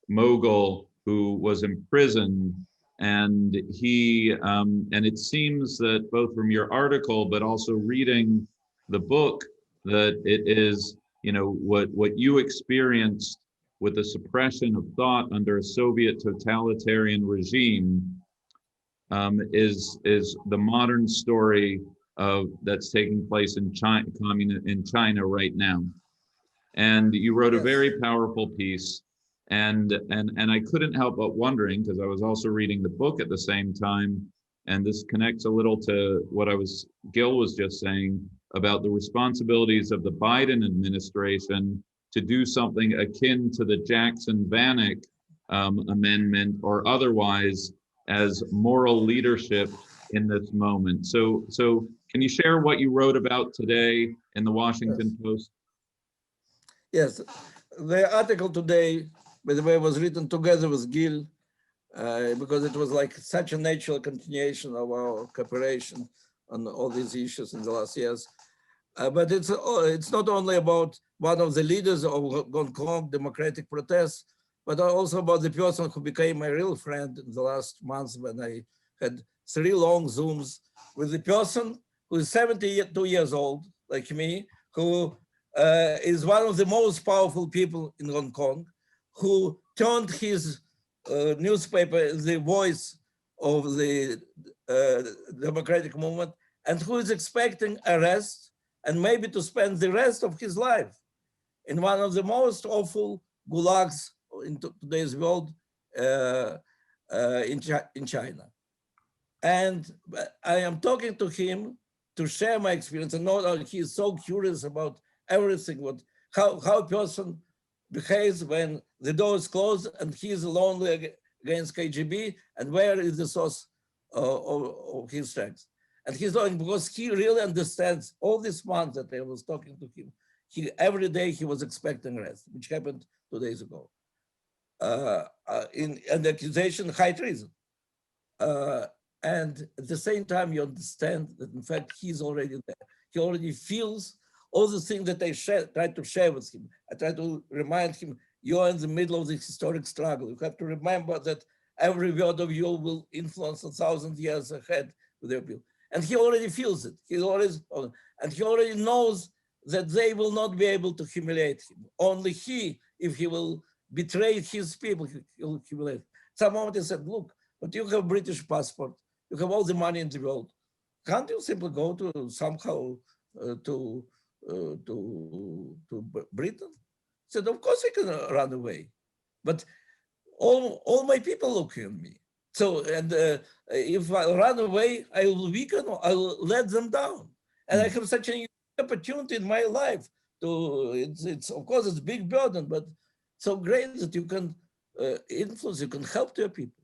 mogul who was imprisoned, and and it seems that both from your article but also reading the book that it is what you experienced with the suppression of thought under a Soviet totalitarian regime is the modern story that's taking place in China right now. And you wrote a very powerful piece, and I couldn't help but wondering, because I was also reading the book at the same time, and this connects a little to what Gil was just saying about the responsibilities of the Biden administration to do something akin to the Jackson-Vanik amendment or otherwise as moral leadership in this moment. So can you share what you wrote about today in the Washington Post? Yes, the article today, by the way, was written together with Gil because it was like such a natural continuation of our cooperation on all these issues in the last years. But it's not only about one of the leaders of Hong Kong democratic protests, but also about the person who became my real friend in the last months when I had 3 long Zooms with the person who is 72 years old, like me, who is one of the most powerful people in Hong Kong, who turned his newspaper the voice of the democratic movement, and who is expecting arrest and maybe to spend the rest of his life in one of the most awful gulags in today's world in China. And I am talking to him to share my experience, and know that he is so curious about everything, how a person behaves when the door is closed and he is lonely against KGB, and where is the source of his strength. And he's doing, because he really understands all this month that I was talking to him, every day he was expecting arrest, which happened 2 days ago. In an accusation, high treason. And at the same time, you understand that in fact, he's already there. He already feels all the things that I try to share with him. I try to remind him, you're in the middle of this historic struggle. You have to remember that every word of you will influence 1,000 years ahead with your people. And he already feels it. And he already knows that they will not be able to humiliate him. Only he, if he will betray his people, he will humiliate. Some moment he said, look, but you have British passport, you have all the money in the world. Can't you simply go to somehow to Britain? He said, of course I can run away, but all my people looking at me. So, and if I run away, I will weaken, I will let them down. And I have such an opportunity in my life to, it's of course it's a big burden, but so great that you can influence, you can help your people.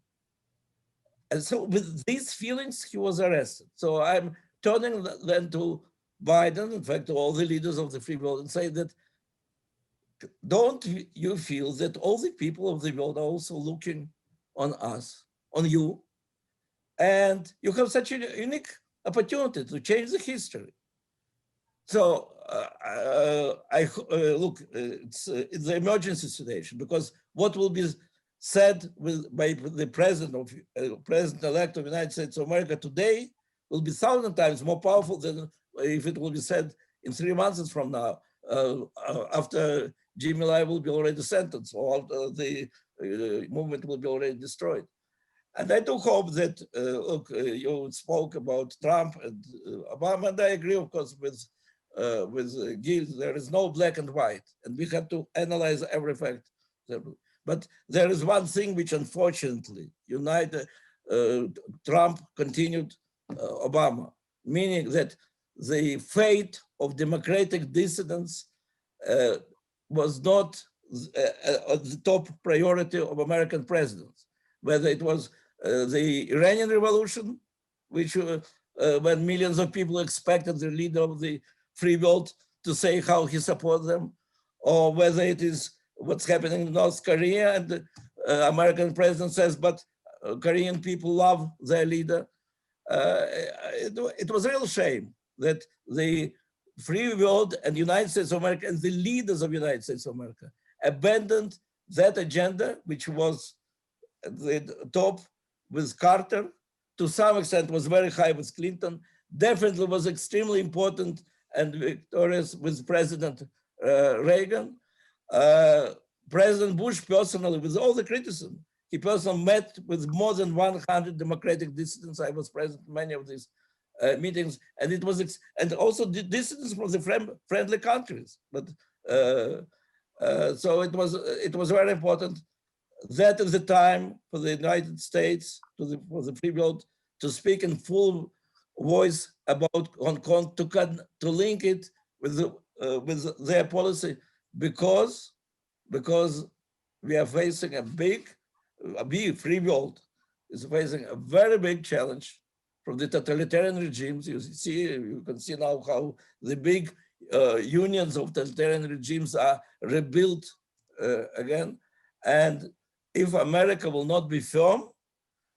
And so with these feelings, he was arrested. So I'm turning then to Biden, in fact, to all the leaders of the free world, and say that, don't you feel that all the people of the world are also looking on us, on you, and you have such a unique opportunity to change the history. So look, it's the emergency situation, because what will be said by the president-elect of the United States of America today will be 1,000 times more powerful than if it will be said in 3 months from now, after Jimmy Lai will be already sentenced, or the movement will be already destroyed. And I do hope that, look, you spoke about Trump and Obama, and I agree, of course, with Gil. There is no black and white, and we have to analyze every fact. But there is one thing which, unfortunately, Trump continued Obama, meaning that the fate of democratic dissidents was not the top priority of American presidents, whether it was the Iranian Revolution, which when millions of people expected the leader of the free world to say how he supports them, or whether it is what's happening in North Korea, and the American president says, but Korean people love their leader. It was a real shame that the free world and United States of America and the leaders of United States of America abandoned that agenda, which was at the top with Carter, to some extent was very high with Clinton, definitely was extremely important and victorious with President Reagan. President Bush personally, with all the criticism, he personally met with more than 100 democratic dissidents. I was present in many of these meetings, and it was, and also the dissidents from the friendly countries. But so it was very important. That is the time for the United States, for the free world, to speak in full voice about Hong Kong, to link it with their policy, because we are facing we free world is facing a very big challenge from the totalitarian regimes. You can see now how the big unions of totalitarian regimes are rebuilt again. And if America will not be firm,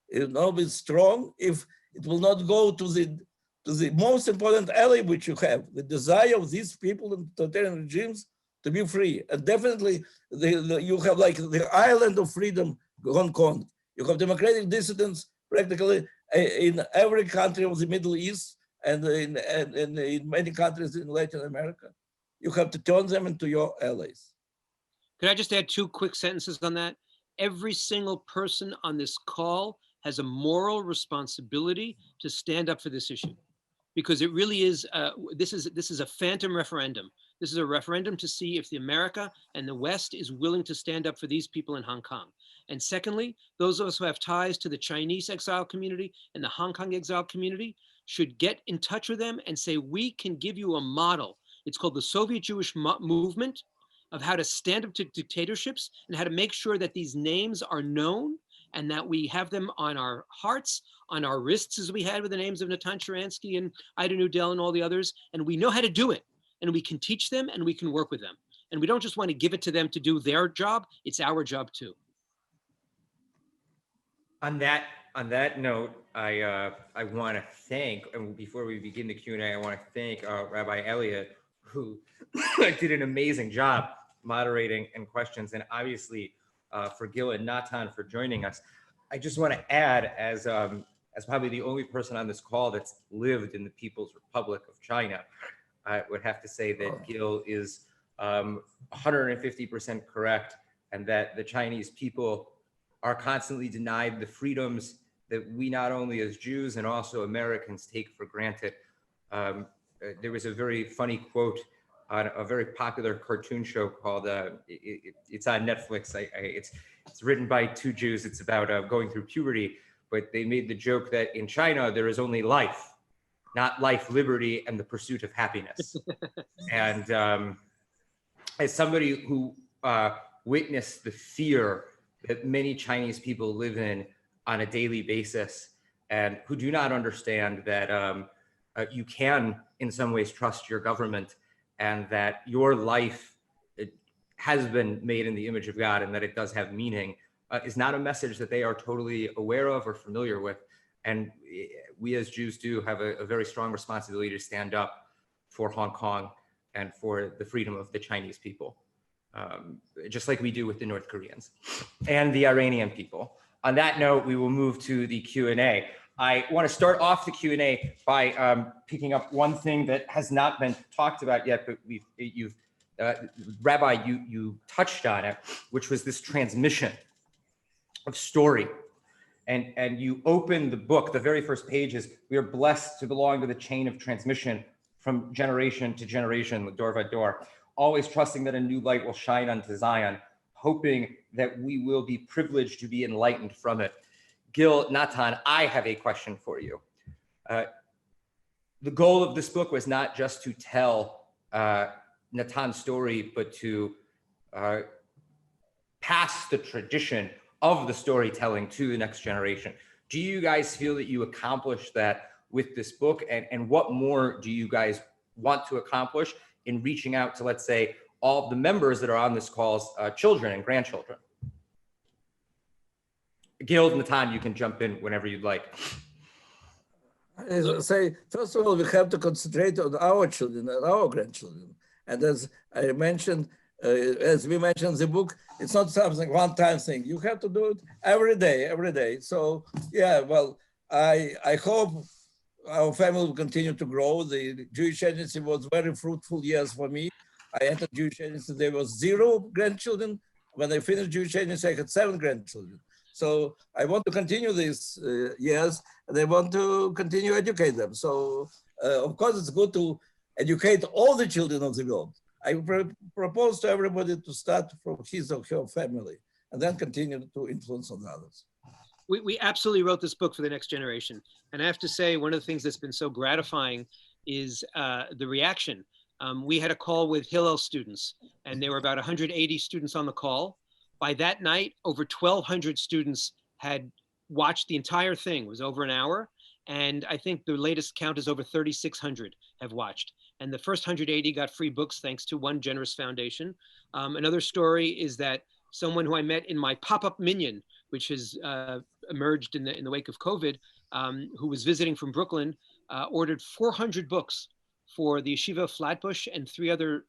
it will not be strong, if it will not go to the most important ally which you have, the desire of these people in totalitarian regimes to be free. And definitely you have like the island of freedom, Hong Kong. You have democratic dissidents practically in every country of the Middle East and in many countries in Latin America. You have to turn them into your allies. Could I just add 2 quick sentences on that? Every single person on this call has a moral responsibility to stand up for this issue, because it really is, this is a phantom referendum. This is a referendum to see if the America and the West is willing to stand up for these people in Hong Kong. And secondly, those of us who have ties to the Chinese exile community and the Hong Kong exile community should get in touch with them and say, we can give you a model. It's called the Soviet Jewish Movement, of how to stand up to dictatorships and how to make sure that these names are known and that we have them on our hearts, on our wrists, as we had with the names of Natan Sharansky and Ida Nudell and all the others. And we know how to do it. And we can teach them and we can work with them. And we don't just want to give it to them to do their job. It's our job too. On that note, I want to thank, and before we begin the Q&A, I want to thank Rabbi Elliot, who did an amazing job moderating and questions, and obviously for Gil and Natan for joining us. I just want to add, as as probably the only person on this call that's lived in the People's Republic of China, I would have to say that Gil is 150% correct, and that the Chinese people are constantly denied the freedoms that we, not only as Jews and also Americans, take for granted. There was a very funny quote on a very popular cartoon show called, it's on Netflix. It's written by two Jews. It's about going through puberty, but they made the joke that in China, there is only life, not life, liberty, and the pursuit of happiness. And as somebody who witnessed the fear that many Chinese people live in on a daily basis, and who do not understand that you can, in some ways, trust your government, and that your life has been made in the image of God, and that it does have meaning, is not a message that they are totally aware of or familiar with. And we as Jews do have a very strong responsibility to stand up for Hong Kong and for the freedom of the Chinese people, just like we do with the North Koreans and the Iranian people. On that note, we will move to the Q&A. I want to start off the Q&A by picking up one thing that has not been talked about yet, but Rabbi, you touched on it, which was this transmission of story. And you open the book, the very first page is, we are blessed to belong to the chain of transmission from generation to generation, door by door, always trusting that a new light will shine onto Zion, hoping that we will be privileged to be enlightened from it. Gil, Natan, I have a question for you. The goal of this book was not just to tell Natan's story, but to pass the tradition of the storytelling to the next generation. Do you guys feel that you accomplished that with this book? And what more do you guys want to accomplish in reaching out to, let's say, all of the members that are on this call's children and grandchildren? Gil, Natan, you can jump in whenever you'd like. I say, first of all, we have to concentrate on our children and our grandchildren. And as I mentioned, as we mentioned in the book, it's not something one-time thing. You have to do it every day. So yeah, well, I hope our family will continue to grow. The Jewish agency was very fruitful years for me. I entered Jewish agency, there was 0 grandchildren. When I finished Jewish agency, I had 7 grandchildren. So I want to continue these years, and I want to continue to educate them. So of course, it's good to educate all the children of the world. I propose to everybody to start from his or her family, and then continue to influence on others. We absolutely wrote this book for the next generation. And I have to say, one of the things that's been so gratifying is the reaction. We had a call with Hillel students, and there were about 180 students on the call. By that night, over 1,200 students had watched the entire thing. It was over an hour. And I think the latest count is over 3,600 have watched. And the first 180 got free books thanks to one generous foundation. Another story is that someone who I met in my pop-up minyan, which has emerged in the wake of COVID, who was visiting from Brooklyn, ordered 400 books for the Yeshiva of Flatbush and 3 other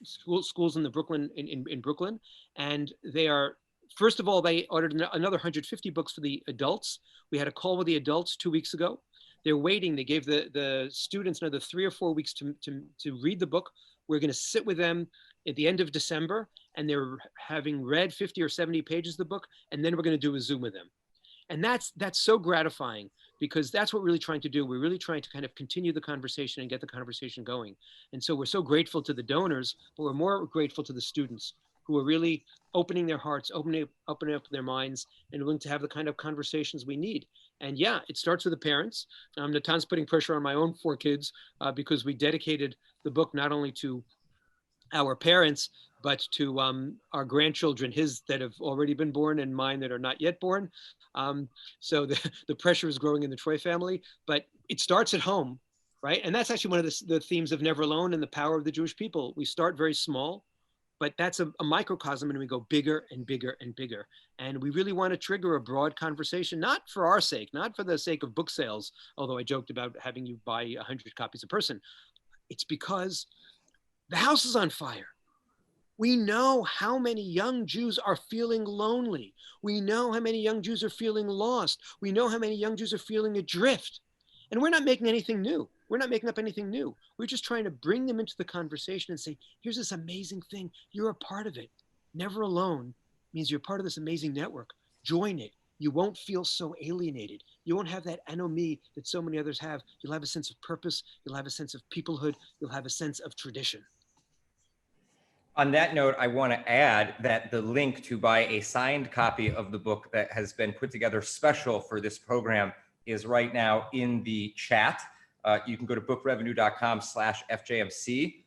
schools in the Brooklyn in Brooklyn. And they are, first of all, they ordered another 150 books for the adults. We had a call with the adults 2 weeks ago. They're waiting. They gave the students another 3 or 4 weeks to read the book. We're going to sit with them at the end of December, and they're having read 50 or 70 pages of the book, and then we're going to do a Zoom with them. And that's so gratifying, because that's what we're really trying to do. We're really trying to kind of continue the conversation and get the conversation going. And so we're so grateful to the donors, but we're more grateful to the students who are really opening their hearts, opening up their minds, and willing to have the kind of conversations we need. And yeah, it starts with the parents. Natan's putting pressure on my own 4 kids because we dedicated the book not only to our parents, but to our grandchildren, his that have already been born and mine that are not yet born. So the pressure is growing in the Troy family, but it starts at home, right? And that's actually one of the themes of Never Alone and the power of the Jewish people. We start very small, but that's a microcosm, and we go bigger and bigger and bigger. And we really want to trigger a broad conversation, not for our sake, not for the sake of book sales, although I joked about having you buy 100 copies a person. It's because the house is on fire. We know how many young Jews are feeling lonely. We know how many young Jews are feeling lost. We know how many young Jews are feeling adrift. And we're not making anything new. We're not making up anything new. We're just trying to bring them into the conversation and say, here's this amazing thing. You're a part of it. Never alone means you're part of this amazing network. Join it. You won't feel so alienated. You won't have that anomie that so many others have. You'll have a sense of purpose. You'll have a sense of peoplehood. You'll have a sense of tradition. On that note, I want to add that the link to buy a signed copy of the book that has been put together special for this program is right now in the chat. You can go to bookrevenue.com/FJMC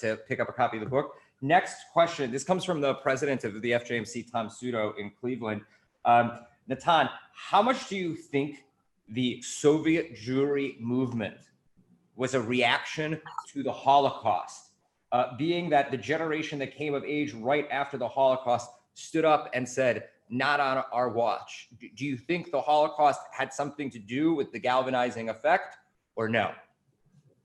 to pick up a copy of the book. Next question. This comes from the president of the FJMC, Tom Sudo in Cleveland. Natan, how much do you think the Soviet Jewry movement was a reaction to the Holocaust? Being that the generation that came of age right after the Holocaust stood up and said, not on our watch. Do you think the Holocaust had something to do with the galvanizing effect or no?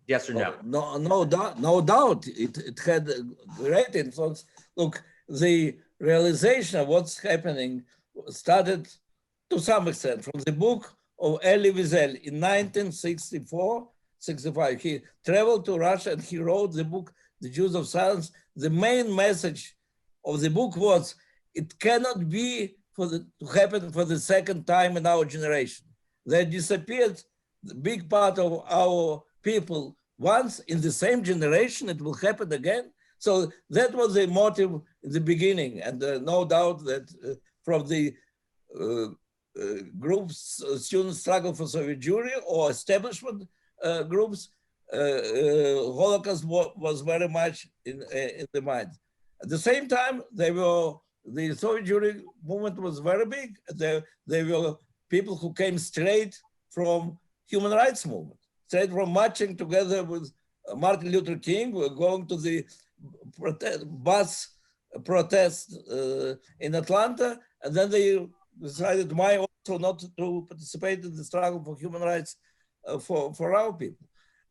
Yes or no? No doubt. It had a great influence. Look, the realization of what's happening started to some extent from the book of Elie Wiesel in 1964-65. He traveled to Russia and he wrote the book, The Jews of Silence. The main message of the book was, it cannot be to happen for the second time in our generation. They disappeared, the big part of our people once in the same generation, it will happen again. So that was the motive in the beginning. And no doubt that from the groups, student struggle for Soviet Jewry or establishment groups, Holocaust was very much in the mind. At the same time, the Soviet Jewry movement was very big. They were people who came straight from human rights movement, straight from marching together with Martin Luther King. We're going to the bus protest in Atlanta, and then they decided why also not to participate in the struggle for human rights for our people.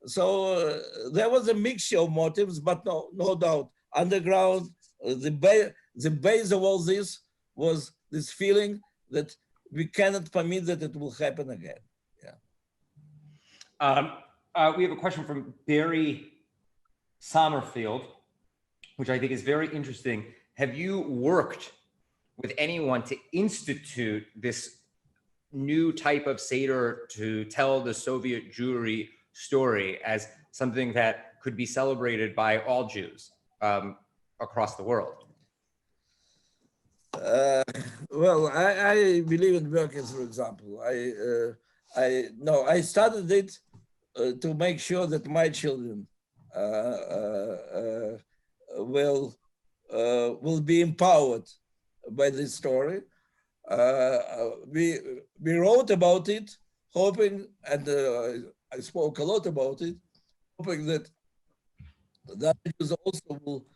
So there was a mixture of motives, but no doubt, underground, the base of all this was this feeling that we cannot permit that it will happen again. Yeah. We have a question from Barry Sommerfield, which I think is very interesting. Have you worked with anyone to institute this new type of Seder to tell the Soviet Jewry story as something that could be celebrated by all Jews across the world? Well, I believe in working, for example. I started it to make sure that my children will be empowered by this story. We wrote about it, hoping, and I spoke a lot about it, hoping that the Jews also will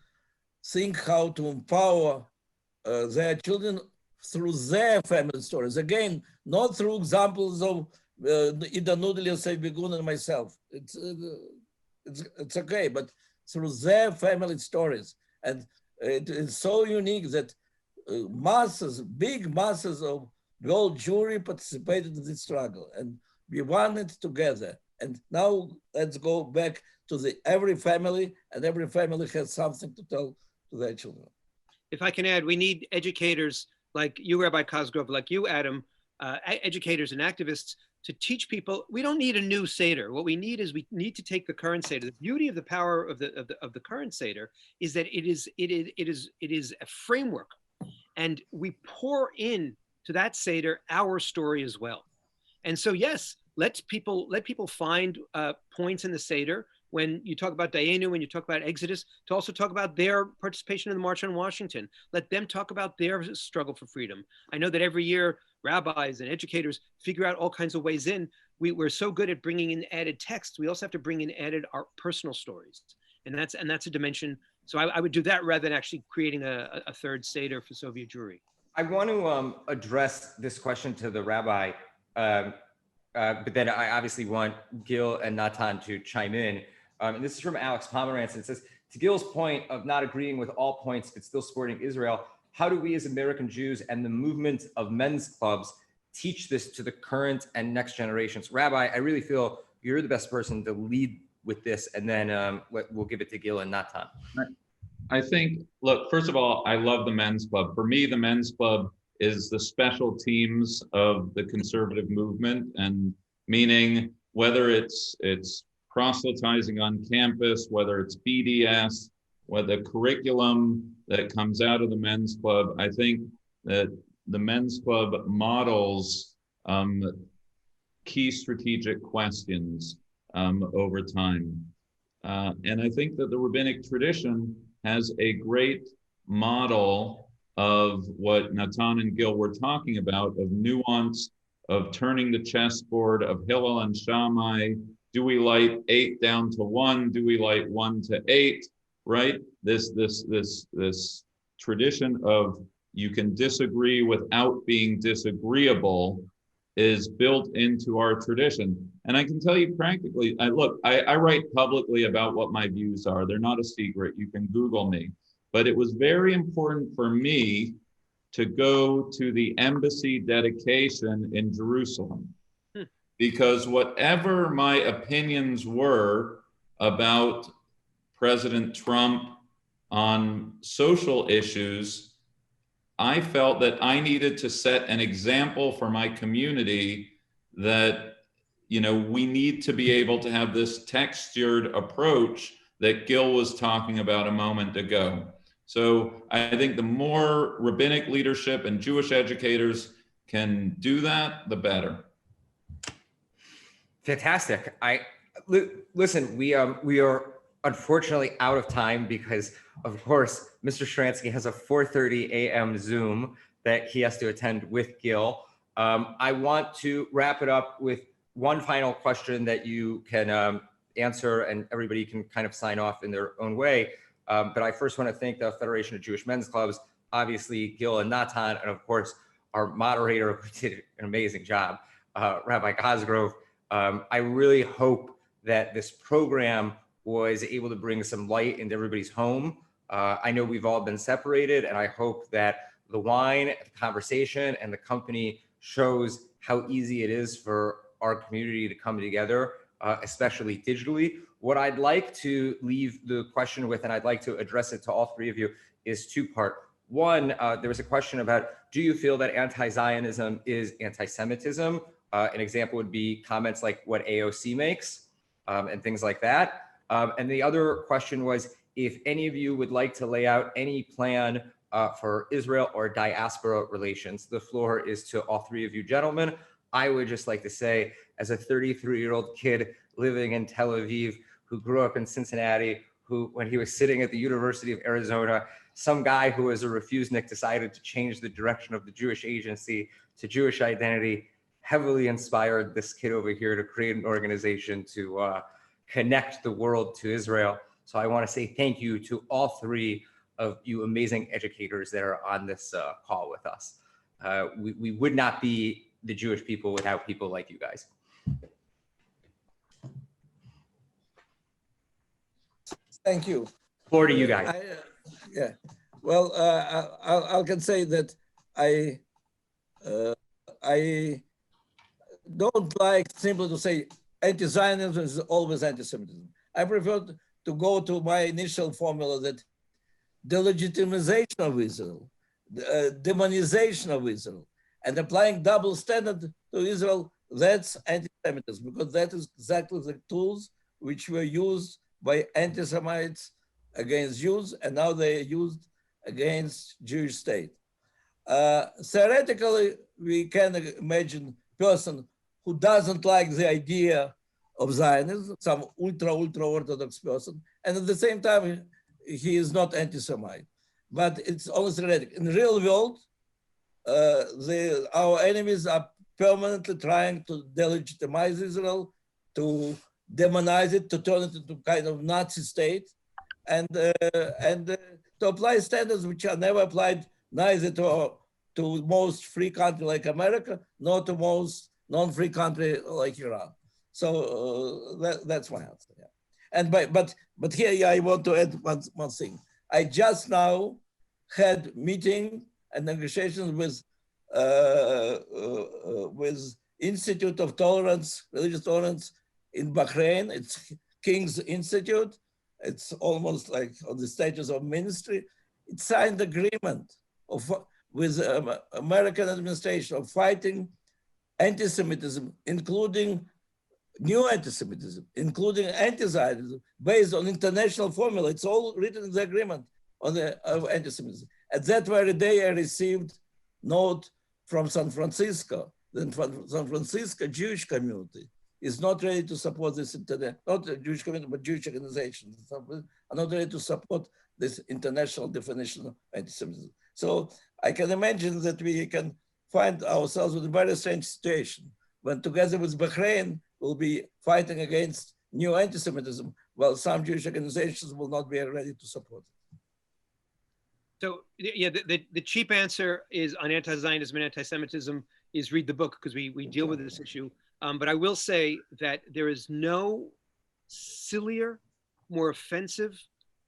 think how to empower their children through their family stories. Again, not through examples of Ida Nudel, Yosef Begun, and myself. It's okay, but through their family stories. And it is so unique that big masses of the old Jewry participated in this struggle, and we won it together. And now let's go back to every family, and every family has something to tell to their children. If I can add, we need educators like you, Rabbi Cosgrove, like you, Adam, educators and activists to teach people. We don't need a new Seder. What we need is we need to take the current Seder. The beauty of the power of the current Seder is that it is a framework, and we pour in to that Seder our story as well. And so yes, let people find points in the Seder when you talk about Dayenu, when you talk about Exodus, to also talk about their participation in the March on Washington. Let them talk about their struggle for freedom. I know that every year rabbis and educators figure out all kinds of ways in. We're so good at bringing in added text. We also have to bring in added our personal stories. And that's a dimension. So I would do that rather than actually creating a third Seder for Soviet Jewry. I want to address this question to the rabbi, but then I obviously want Gil and Natan to chime in. And this is from Alex Pomerantz. It says, to Gil's point of not agreeing with all points, but still supporting Israel, how do we as American Jews and the movement of men's clubs teach this to the current and next generations? Rabbi, I really feel you're the best person to lead with this, and then we'll give it to Gil and Natan. I think, look, first of all, I love the men's club. For me, the men's club is the special teams of the conservative movement, and meaning whether it's proselytizing on campus, whether it's BDS, whether the curriculum that comes out of the men's club, I think that the men's club models key strategic questions over time. And I think that the rabbinic tradition has a great model of what Natan and Gil were talking about, of nuance, of turning the chessboard, of Hillel and Shammai. Do we light 8 down to 1? Do we light 1 to 8? Right? This tradition of you can disagree without being disagreeable is built into our tradition. And I can tell you practically, I write publicly about what my views are. They're not a secret. You can Google me. But it was very important for me to go to the embassy dedication in Jerusalem. Because whatever my opinions were about President Trump on social issues, I felt that I needed to set an example for my community that, you know, we need to be able to have this textured approach that Gil was talking about a moment ago. So I think the more rabbinic leadership and Jewish educators can do that, the better. Fantastic. Listen, we are unfortunately out of time because, of course, Mr. Sharansky has a 4:30 a.m. Zoom that he has to attend with Gil. I want to wrap it up with one final question that you can answer, and everybody can kind of sign off in their own way. But I first want to thank the Federation of Jewish Men's Clubs, obviously Gil and Natan, and of course, our moderator who did an amazing job, Rabbi Cosgrove. I really hope that this program was able to bring some light into everybody's home. I know we've all been separated, and I hope that the wine, the conversation, and the company shows how easy it is for our community to come together, especially digitally. What I'd like to leave the question with, and I'd like to address it to all three of you, is two-part. One, there was a question about, do you feel that anti-Zionism is anti-Semitism? An example would be comments like what AOC makes and things like that. And the other question was, if any of you would like to lay out any plan for Israel or diaspora relations. The floor is to all three of you gentlemen. I would just like to say, as a 33-year-old kid living in Tel Aviv, who grew up in Cincinnati, who, when he was sitting at the University of Arizona, some guy who was a refusenik decided to change the direction of the Jewish Agency to Jewish identity, heavily inspired this kid over here to create an organization to connect the world to Israel. So I want to say thank you to all three of you amazing educators that are on this call with us. We would not be the Jewish people without people like you guys. Thank you. Floor to you guys. Yeah. Well, I can say that I don't like simply to say anti-Zionism is always anti-Semitism. I prefer to go to my initial formula that the legitimization of Israel, the demonization of Israel, and applying double standard to Israel, that's anti-Semitism, because that is exactly the tools which were used by anti-Semites against Jews, and now they are used against Jewish state. Theoretically, we can imagine a person who doesn't like the idea of Zionism, some ultra-Orthodox person, and at the same time, he is not anti-Semite. But it's always theoretical. In the real world, our enemies are permanently trying to delegitimize Israel, to demonize it, to turn it into kind of Nazi state, and to apply standards which are never applied neither to most free country like America, nor to most non-free country like Iran. So that's my answer. Yeah. But here I want to add one thing. I just now had meeting and negotiations with Institute of Tolerance, Religious Tolerance in Bahrain. It's King's Institute. It's almost like on the status of ministry. It signed agreement with American administration of fighting anti-Semitism, including new anti-Semitism, including anti-Zionism, based on international formula. It's all written in the agreement on the anti-Semitism. At that very day, I received note from San Francisco. The San Francisco Jewish community is not ready to support this not the Jewish community, but Jewish organizations are not ready to support this international definition of anti-Semitism. So I can imagine that we can find ourselves with a very strange situation when together with Bahrain, we'll be fighting against new anti-Semitism, while some Jewish organizations will not be ready to support it. So yeah, the cheap answer is on anti-Zionism and anti-Semitism is read the book, because we deal with this issue. But I will say that there is no sillier, more offensive,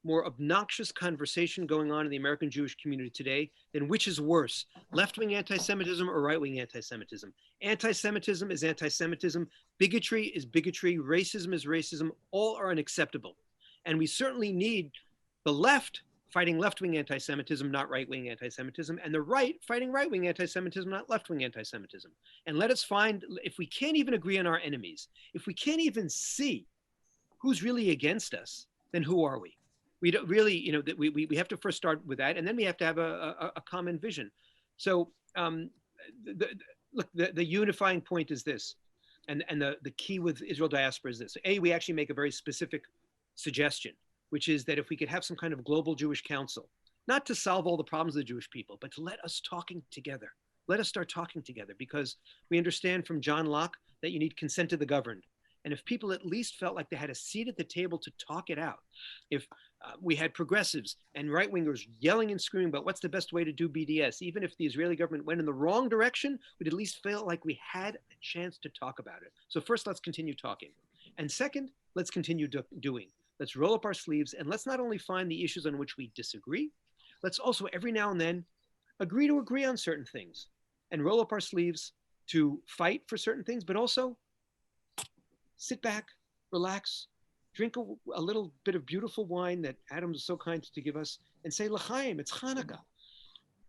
more obnoxious conversation going on in the American Jewish community today than which is worse, left-wing anti-Semitism or right-wing anti-Semitism. Anti-Semitism is anti-Semitism, bigotry is bigotry, racism is racism, all are unacceptable. And we certainly need the left fighting left-wing anti-Semitism, not right-wing anti-Semitism, and the right fighting right-wing anti-Semitism, not left-wing anti-Semitism. And let us find, if we can't even agree on our enemies, if we can't even see who's really against us, then who are we? We don't really, you know, that we have to first start with that, and then we have to have a common vision. So look, the unifying point is this, and the key with Israel diaspora is this. A, we actually make a very specific suggestion, which is that if we could have some kind of global Jewish council, not to solve all the problems of the Jewish people, but to let us talking together. Let us start talking together, because we understand from John Locke that you need consent of the governed. And if people at least felt like they had a seat at the table to talk it out, if we had progressives and right-wingers yelling and screaming about what's the best way to do BDS, even if the Israeli government went in the wrong direction, we'd at least feel like we had a chance to talk about it. So first, let's continue talking. And second, let's continue doing. Let's roll up our sleeves, and let's not only find the issues on which we disagree, let's also every now and then agree to agree on certain things and roll up our sleeves to fight for certain things, but also sit back, relax, drink a little bit of beautiful wine that Adam was so kind to give us, and say, Lchaim, it's Hanukkah.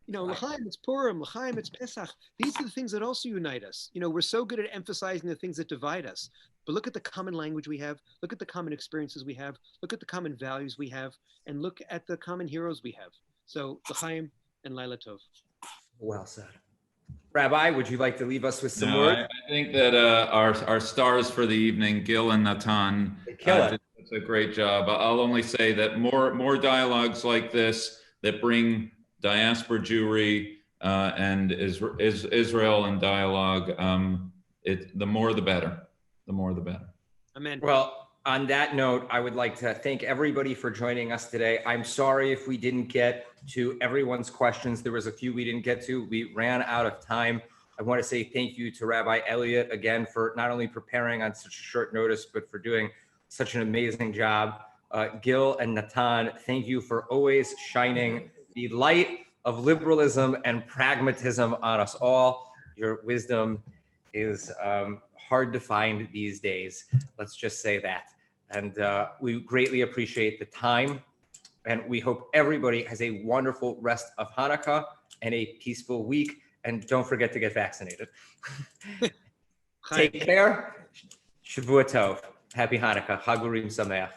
You know, Lchaim, it's Purim, Lchaim, it's Pesach. These are the things that also unite us. You know, we're so good at emphasizing the things that divide us, but look at the common language we have, look at the common experiences we have, look at the common values we have, and look at the common heroes we have. So, Lchaim and Laila Tov. Well said. Rabbi, would you like to leave us with some No, words? I think that our stars for the evening, Gil and Natan, did a great job. I'll only say that more dialogues like this that bring diaspora Jewry and Israel in dialogue, the more the better. The more the better. Amen. Well, on that note, I would like to thank everybody for joining us today. I'm sorry if we didn't get to everyone's questions. There was a few we didn't get to. We ran out of time. I want to say thank you to Rabbi Elliot again for not only preparing on such a short notice, but for doing such an amazing job. Gil and Natan, thank you for always shining the light of liberalism and pragmatism on us all. Your wisdom is hard to find these days. Let's just say that. And we greatly appreciate the time. And we hope everybody has a wonderful rest of Hanukkah and a peaceful week. And don't forget to get vaccinated. Take care. Shavua Tov. Happy Hanukkah. Hagurim Sameach.